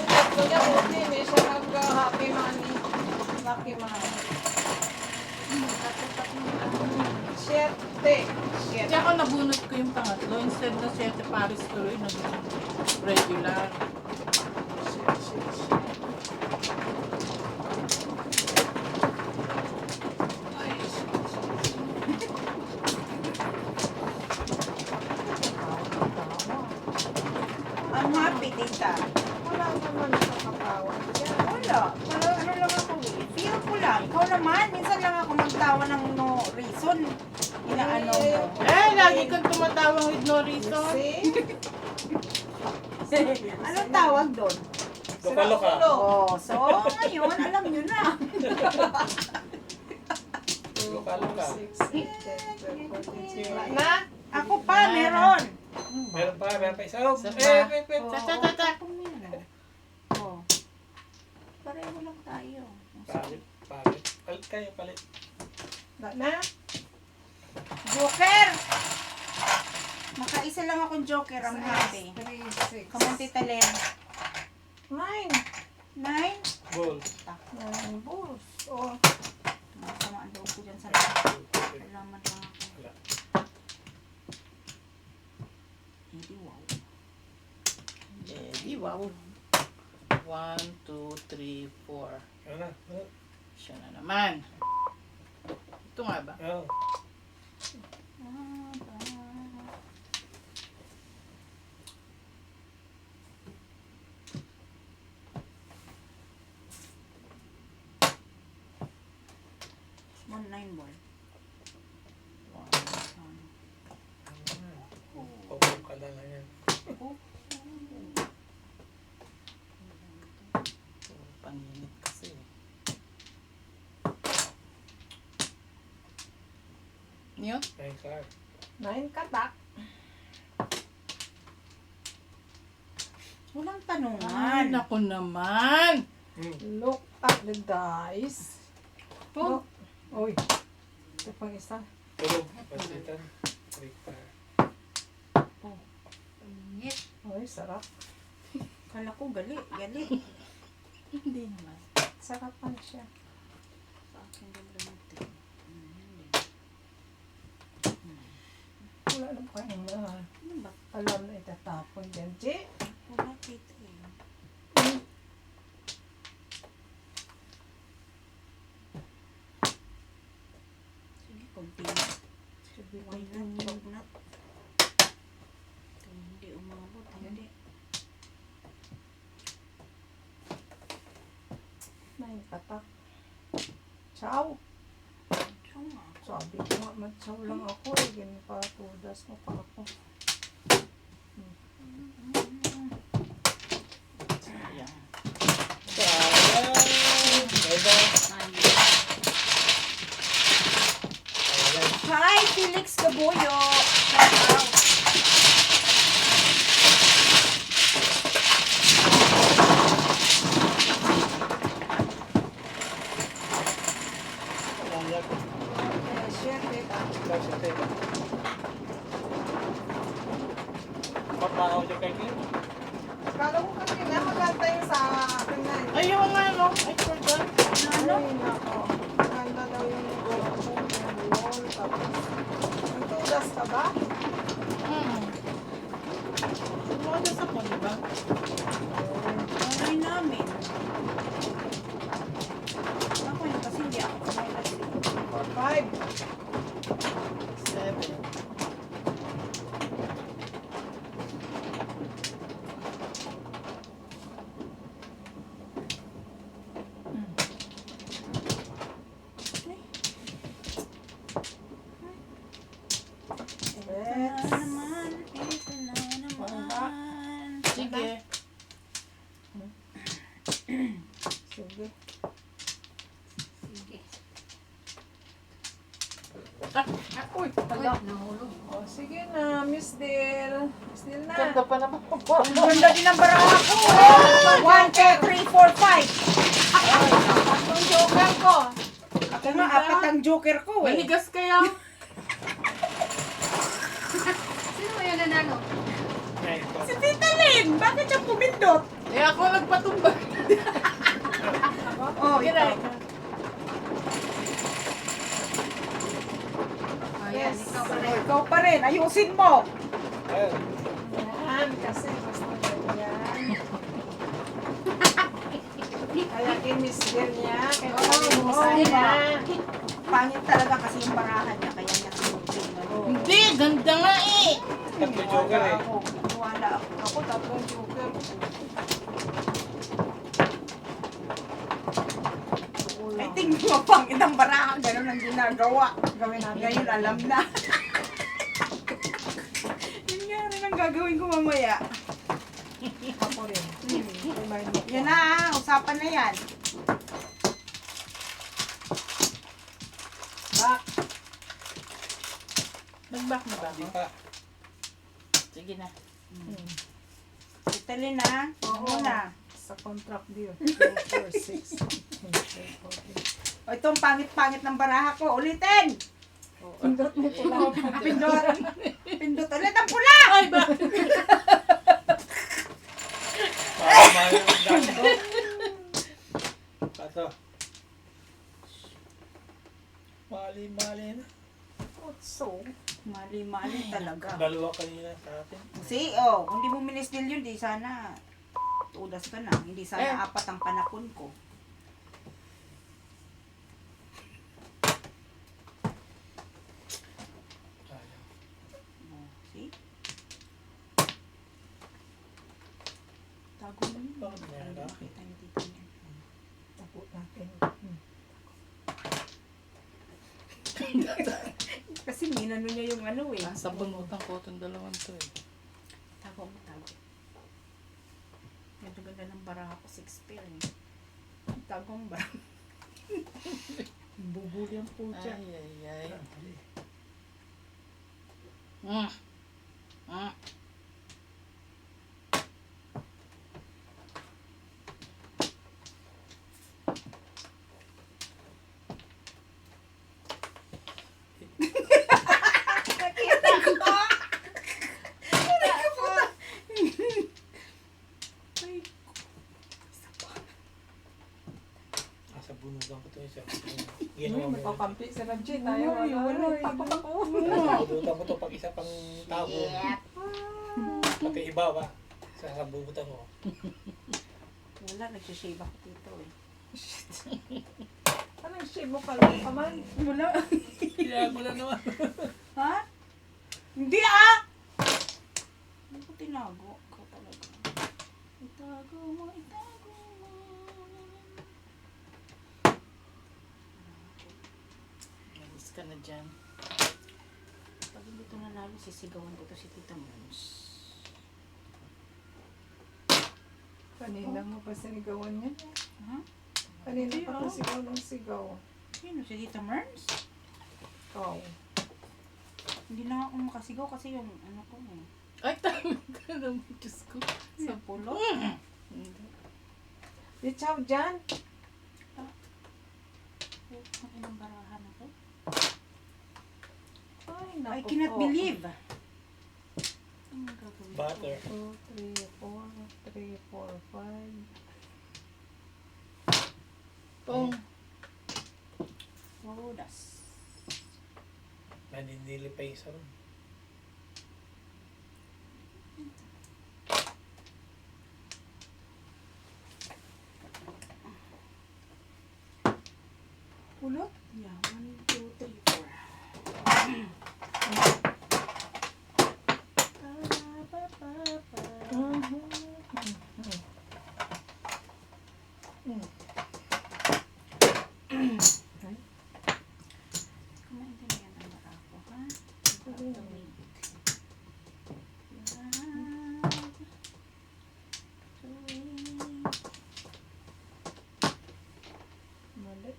Tatlo niya, buti. May siya nag-happy money. Lucky money. 7. Kaya ako nabunot ko yung pangatlo. Instead na 7 Paris tuloy, naging regular. Ang happy, tita. Wala naman nakakatawa. Wala. Pero ano lang ako eh. Feel ko lang. Ikaw naman. Minsan lang ako magtawa ng no reason. Inaano mo. Eh, lagi kang tumatawang with no reason. Anong tawag doon? Loka-loka. Oh, so ngayon, alam nyo na. Loka-loka. 6, 8, 10, 12, 14, 15. Wala na? Ako pa, meron. Meron pa isa. Oh, Isa pa. wait. Ta. Ako meron. Oh. Pareho lang tayo. Palit. Palit kayo, palit. Wala na? Joker! Makaisa lang akong joker. Ang happy. 3, 6. Kamunti talen. 9. 9. Ball. 9 balls. Oh. Masama ang loob ko dyan sa lahat. Salamat lang ako. Wala. Hindi, wow. Eh, wow. 1, 2, 3, 4. Ano na? Siya na naman. Ito nga ba? Oh. Small 9 ball. Pagpapag ka na lang yan. Panginit kasi. Niyo? Ay, car. 9 katak. Walang Ay, tanungan. naku naman. Look at the dice. Look. Uy. Ito pang isa. Tulog. Pasitan. Rika. Init. Uy, sarap. Kala ko gali. Hindi naman. Sarapan siya. Sa akin din lumute. Wala na pa kayong mga Ano ba? alam na itatapon dyan. Che? Wala dito eh. Sige, konti na. Should be Why not? Wag na. Ito, hindi umabot. Hindi. 9 katak. Ciao. Ito nga. Sabi ko nga, mag-ciao lang ako eh. Ganun pa, tudas mo pa ako. Ayan. Hi, Felix Gaboyo. Shout out. Ayan. Share data. Kasi tayo. Pagmanaw dyan kay Kling. Kala ko kanina maganda yung sa akin na eh. Ayaw nga, no? I forgot. Ay, nako. Maganda daw yung gawa ko. Yung wall. Tapos, nagtudas ka ba? Sumagas ako, di ba? Nanay namin. Ako yun kasi hindi ako kumalas. 5. 7. Let's. Ito na naman. Sige. Sige. Sige. Uy, Uy, hala. nahulog. Oh, sige na, Miss Del. Miss Del na. Ganda pa naman. Ang ganda din ang baraha ko. 1, 2, 3, 4, 5. Tatlong joker ko. Ako nga, apat ang joker ko eh. Manigas kaya? Sino ba yung nanalo? Ngayon ito. Si Tita Lynn, bakit siya pumindot? Eh, ako nagpatumba. Oh, ito. Ayan, Yes. ikaw pa Oh, rin. ikaw pa rin, ayusin mo. Ayun. Yan, kasi gusto ganyan. Kaya kay Miss Del niya, kaya kalimutan Del. niya. Pangit talaga kasi yung barahan niya, kaya niya tinutin. Hindi, ganda nga eh. Tatlo joker eh. Wala ako. Ako, tatlong joker. I think mo pangit ang barahan, ganun ang ginagawa. Gawin natin. Ngayon alam na. Yun nga rin ang gagawin ko mamaya. Ako rin. Remind mo. Yan na, usapan na yan. Back. Nag-back na ba Hindi ako? pa. Sige na. Tita Lynn ha, oo na. Sa contract deal. 4, 6. O itong pangit-pangit ng baraha ko, ulitin! Pindot mo pula. Pindot! Pindot ulit ang pula! Ay, ba? Mahal yung dami ko. Pato. Mali na. So, mali-mali talaga. Dalawa kanina sa atin. See, oh, kung di mo ministil yun, di sana udas ka na. Hindi sana apat ang panakon ko. Sayang. Oh, see? Tago mo yun. Bakit meron ka? Kita niyo dito niya. Tapo natin. Kasi minano niya yung ano eh. Sa bunutan ko itong dalawang to eh. Tago mo, tago. Ganda ganda ng baraha ko, 6 pair eh. Tago mo ba? Bubuli ang pucha. Ay. Mali. Mm. Mm. Nakita ko! Nakita ko! Ay, Sa bunugan ko ito yung isa. Uy, Ginawa mo. magkakampi sa Ramjit. Ayaw, wala. Takot ako. Bunutan ko ito pag isa pang tao. Pati iba ba? Sa bunutan ko. wala, nagsishave ako dito eh. Anong shave mo pala ka man? Wala. Kaya ko na naman. Ha? Hindi ah! Ano ko tinago? Ikaw talaga. Itago mo, itago mo. Alis ka na dyan. Pag hindi ito nanalo, sisigawan ko to si Tita Mons. Kanina mo pa sinigawan niya. Ha? Kanina pa pa sigaw ng sigaw. Sino? Si Tita Mons? Ikaw. Hindi na ako makasigaw kasi yung ano ko eh. Ay, tama ka naman. Diyos ko. Sa pulo. Hindi. Di chow dyan. Ilang barahan ako? Ay, I naku cannot po. believe. Anong gagawin ko? Butter. 2, 3, 4, 5. Pong. Todas. Nanindili pa isa ron. Pulot? Yeah, 1, 2, 3, 4. Kumain ka na yan ang barako, ha? Tawid. Yan. Tawid. Mali.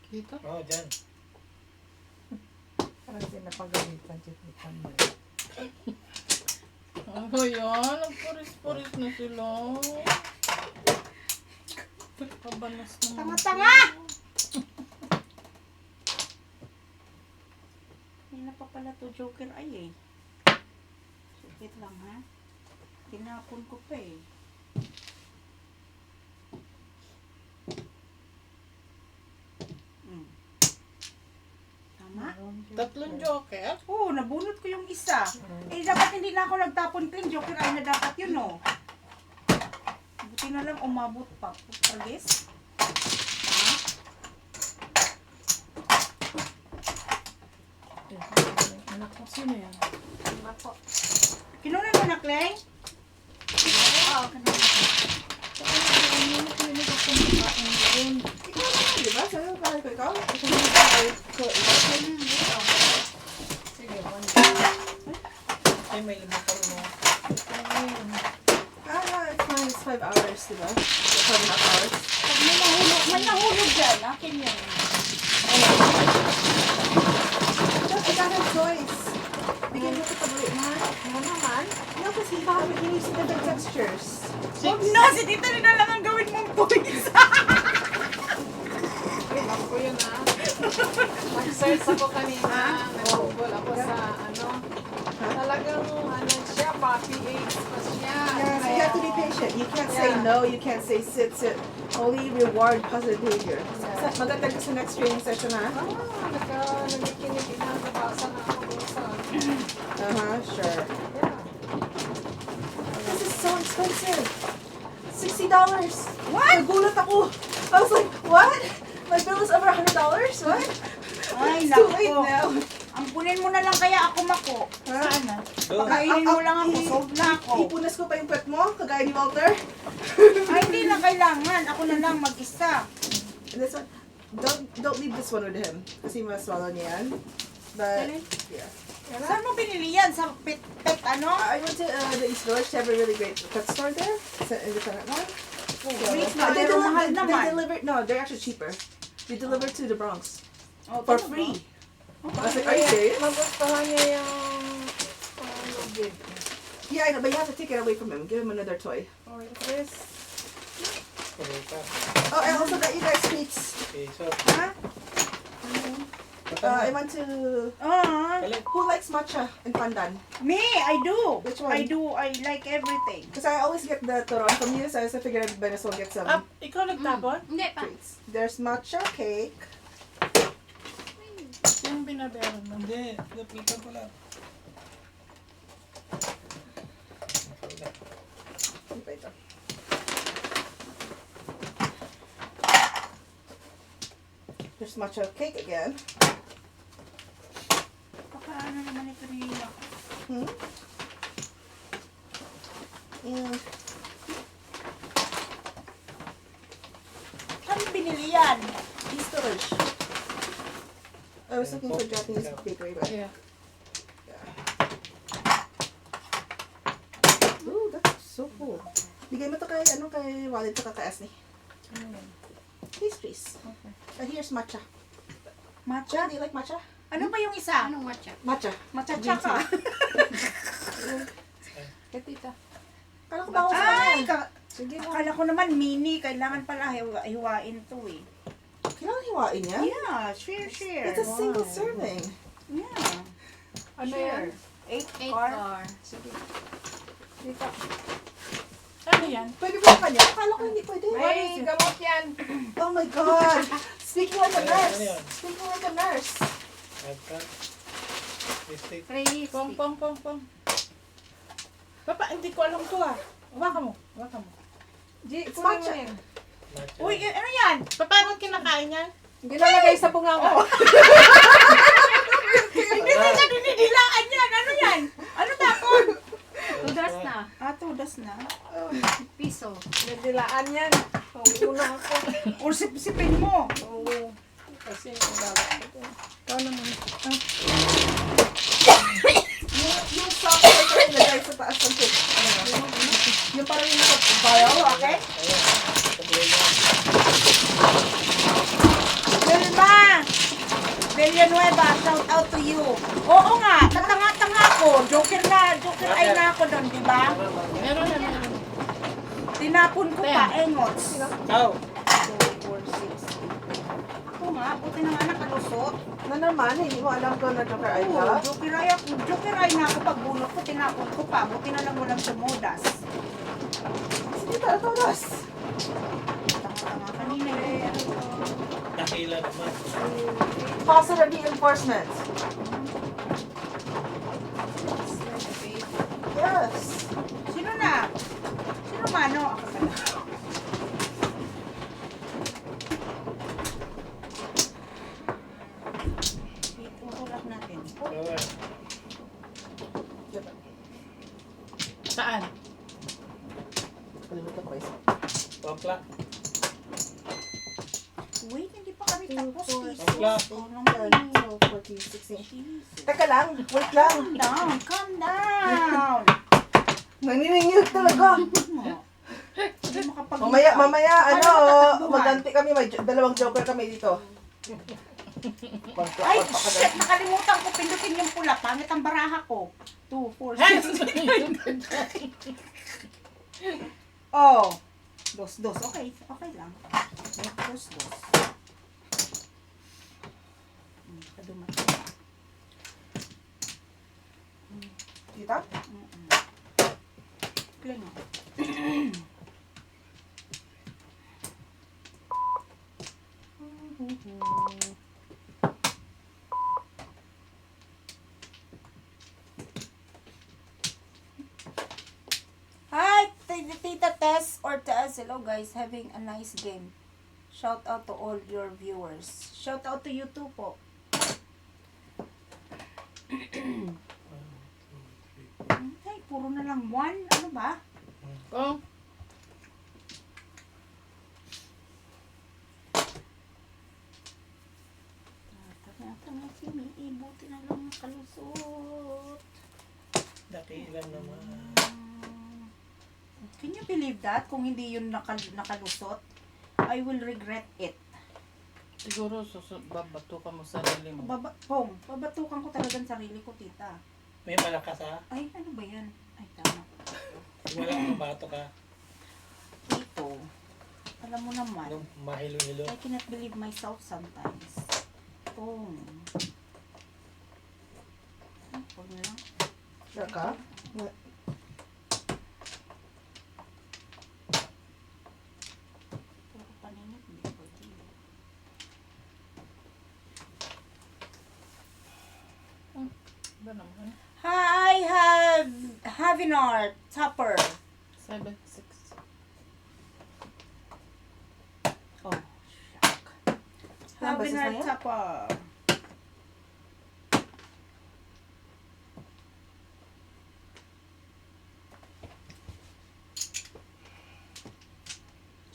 Dito? Oo, dyan. Parang pinapagalitan chikitan mo. Ano yan? Nagpuris-puris na sila. Kabanas naman. Tanga-tanga! Hindi na pa pala to Joker ay eh. Sukit lang ha. Tinapon ko pa eh. Tama? Tatlong joker? Oo, nabunot ko yung isa. Eh, dapat hindi na ako nagtapon clean. Joker ay na dapat yun, oh. Buti na lang umabot pa. Pagis. Anak ko, sino yan? Ako. Kinunan mo na, Clay? Oo, kanina. Ikaw naman, di ba? Sabi ko ko ikaw. Sige, one. Ay, may limang pa rin. It's fine. It's 5 hours, di ba? 5.5 hours. Pag may nahulog dyan. Akin yan. Just, I got a choice. Bigyan mo ito pabalik na. Ano naman? No, kasi he needs different textures. Huwag na, si Tita na lang ang gawin mong boys. Alam ko yun ah. Mag-search ako kanina. Nag-google ako sa ano. Talagang ano siya, puppy age pa siya. Yes, you have to be patient. You can't say no. You can't say sit. Only reward positive behavior. Maganda ka sa next training session, ha? Nagikinig na. Nabasa na ako doon sa Sure. yeah. This is so expensive. $60. What? Nagulat ako. I was like, what? My bill is over $100? What? Ay, It's too late nako. now. Ampunin mo na lang kaya ako mako. Sana. Pakainin mo lang ako. Solve na ako. Ipunas ko pa yung pet mo, kagaya ni Walter. Ay, hindi na kailangan. Ako na lang mag-isa. And this one, don't leave this one with him. Kasi maswallow niya yan. But, Really? yeah. Saan mo binili yan? Sa pet ano? I went to the East Village. They have a really great pet store there. It's an independent one. Wait na, pero mahal They naman. deliver, no, they're actually cheaper. They deliver to the Bronx Oh, for talaga? free. I was like, are you serious? Magustuhan niya yung lugid. Yeah, I know, but you have to take it away from him. Give him another toy. Or this. Oh, I also got you guys treats. Okay, so, Ha? I went to. Who likes matcha and pandan? Me, I do. Which one? I do. I like everything. Because I always get the turon from you, so I figured I might as well get some Ikaw nagtapon? Hindi pa. treats. There's matcha cake. Yung binabayaran mo. hindi. Napitan ko lang. Ano pa ito? There's matcha cake again. Paano naman ito ni Hmm? And Saan binili yan? East Village. I was looking for Japanese bakery, but Yeah. ooh, that's so cool. Bigay mo to kay Walid to kakaas ni. Pastries. Okay. Here's matcha. Matcha? Do you like matcha? Ano pa yung isa? Anong matcha? Matcha. Matcha ka. Kay tita. Kala ko bawas na Ay, yan. Sige mo. Akala ko naman mini. Kailangan pala hiwain to eh. Kailangan hiwain yan? Yeah, share. It's a single serving. Yeah. Ano yan? 8 8 car. car. Sige. Dito. Ano yan? Pwede ba kanya? Akala ko hindi pwede. May gamot yan. Oh my God. Speaking like a nurse. Ano yan? Speaking like a nurse. Vodka. Lipstick. Praise. Pong. Papa, hindi ko alam to ah. Hawakan mo. It's Kunin mo matcha. yan. Matcha. Uy, ano yan? Paano kinakain yan? Ginalagay sa bunganga. Hindi na dinidilaan yan. Ano yan? Ano tapon? Tudas na. Tudas na. Piso. Nadilaan yan. Una ako. O sipsipin mo. Oo. Kasi naglalak ko. Ikaw naman. Yung soft like yung nilagay sa taas ng cake. Yung parang yung nakabayaw, okay? Vilma! Villanueva, shout out to you. Oo nga, tatanga-tanga ko. Joker ay na ako doon, di ba? Meron na. Tinapon ko pa, engots. Ikaw. 2, 4, 6. Ako nga, buti na nga nakalusot. Na naman, hindi mo alam ko na joker ay Oo, ka. joker ay na ako pagbunot ko, tinapon ko pa. Buti na lang walang sumudas. Sige, todas. Tanga-tanga kanina eh. Dakila naman. Positive reinforcement. Yes. Sino na? Sino mano? Ako pala. Itutulak natin. Bawal. Saan? Kalimutan ko isa. Wakla. Wait, hindi pa kami tapos. Wakla. Oh, 14, 16. Teka lang, wait lang. Calm down. Naniningil talaga. Hindi makapag- Mamaya, Paano matatakbuhan? maganti kami. May dalawang joker kami dito. Ay, shit! Nakalimutan ko pindutin yung pula. Pangit ang baraha ko. 2, 4, 6. Oh. Dos. Okay lang. Dos. Kadumat. Kita? Kling. Hi, Tita Tess or Tess. Hello guys, having a nice game. Shout out to all your viewers. Shout out to you too po. Ay, puro na lang 1. Ano ba? Pong. Tanga si Mii, buti na lang nakalusot. Dakila naman. Can you believe that? Kung hindi yun nakalusot, I will regret it. Siguro babatukan mo sarili mo. Babatukan ko talagang sarili ko, tita. May malakas ha? Ay, ano ba yan? Ay, tama. Wala kang bato ka. Ito. Alam mo naman, Anong mahilo-hilo? I cannot believe myself sometimes. Pong. Huwag na lang. Sure ka? Puro paninit, hindi ko pwede. Ba naman? Hi, Havinar, Topper. 7, 6. Oh, shock. Ilang beses na Havinar, yan? Topper.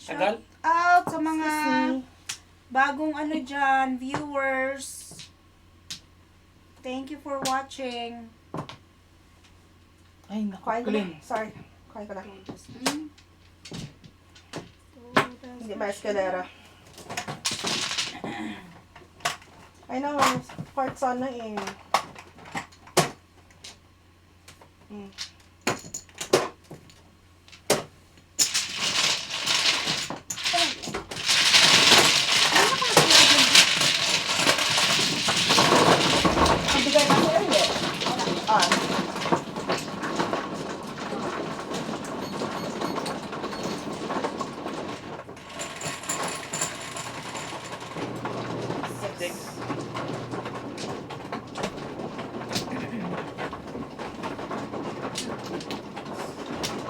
Tagal? Out sa mga Excuse me. bagong ano dyan, viewers. Thank you for watching. Ay, naku, Kain ko clean. na. Sorry. Kain ko na. Hmm? Hindi ba eskalera? I know, part sana eh.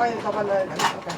Okay, ikaw pala. Okay.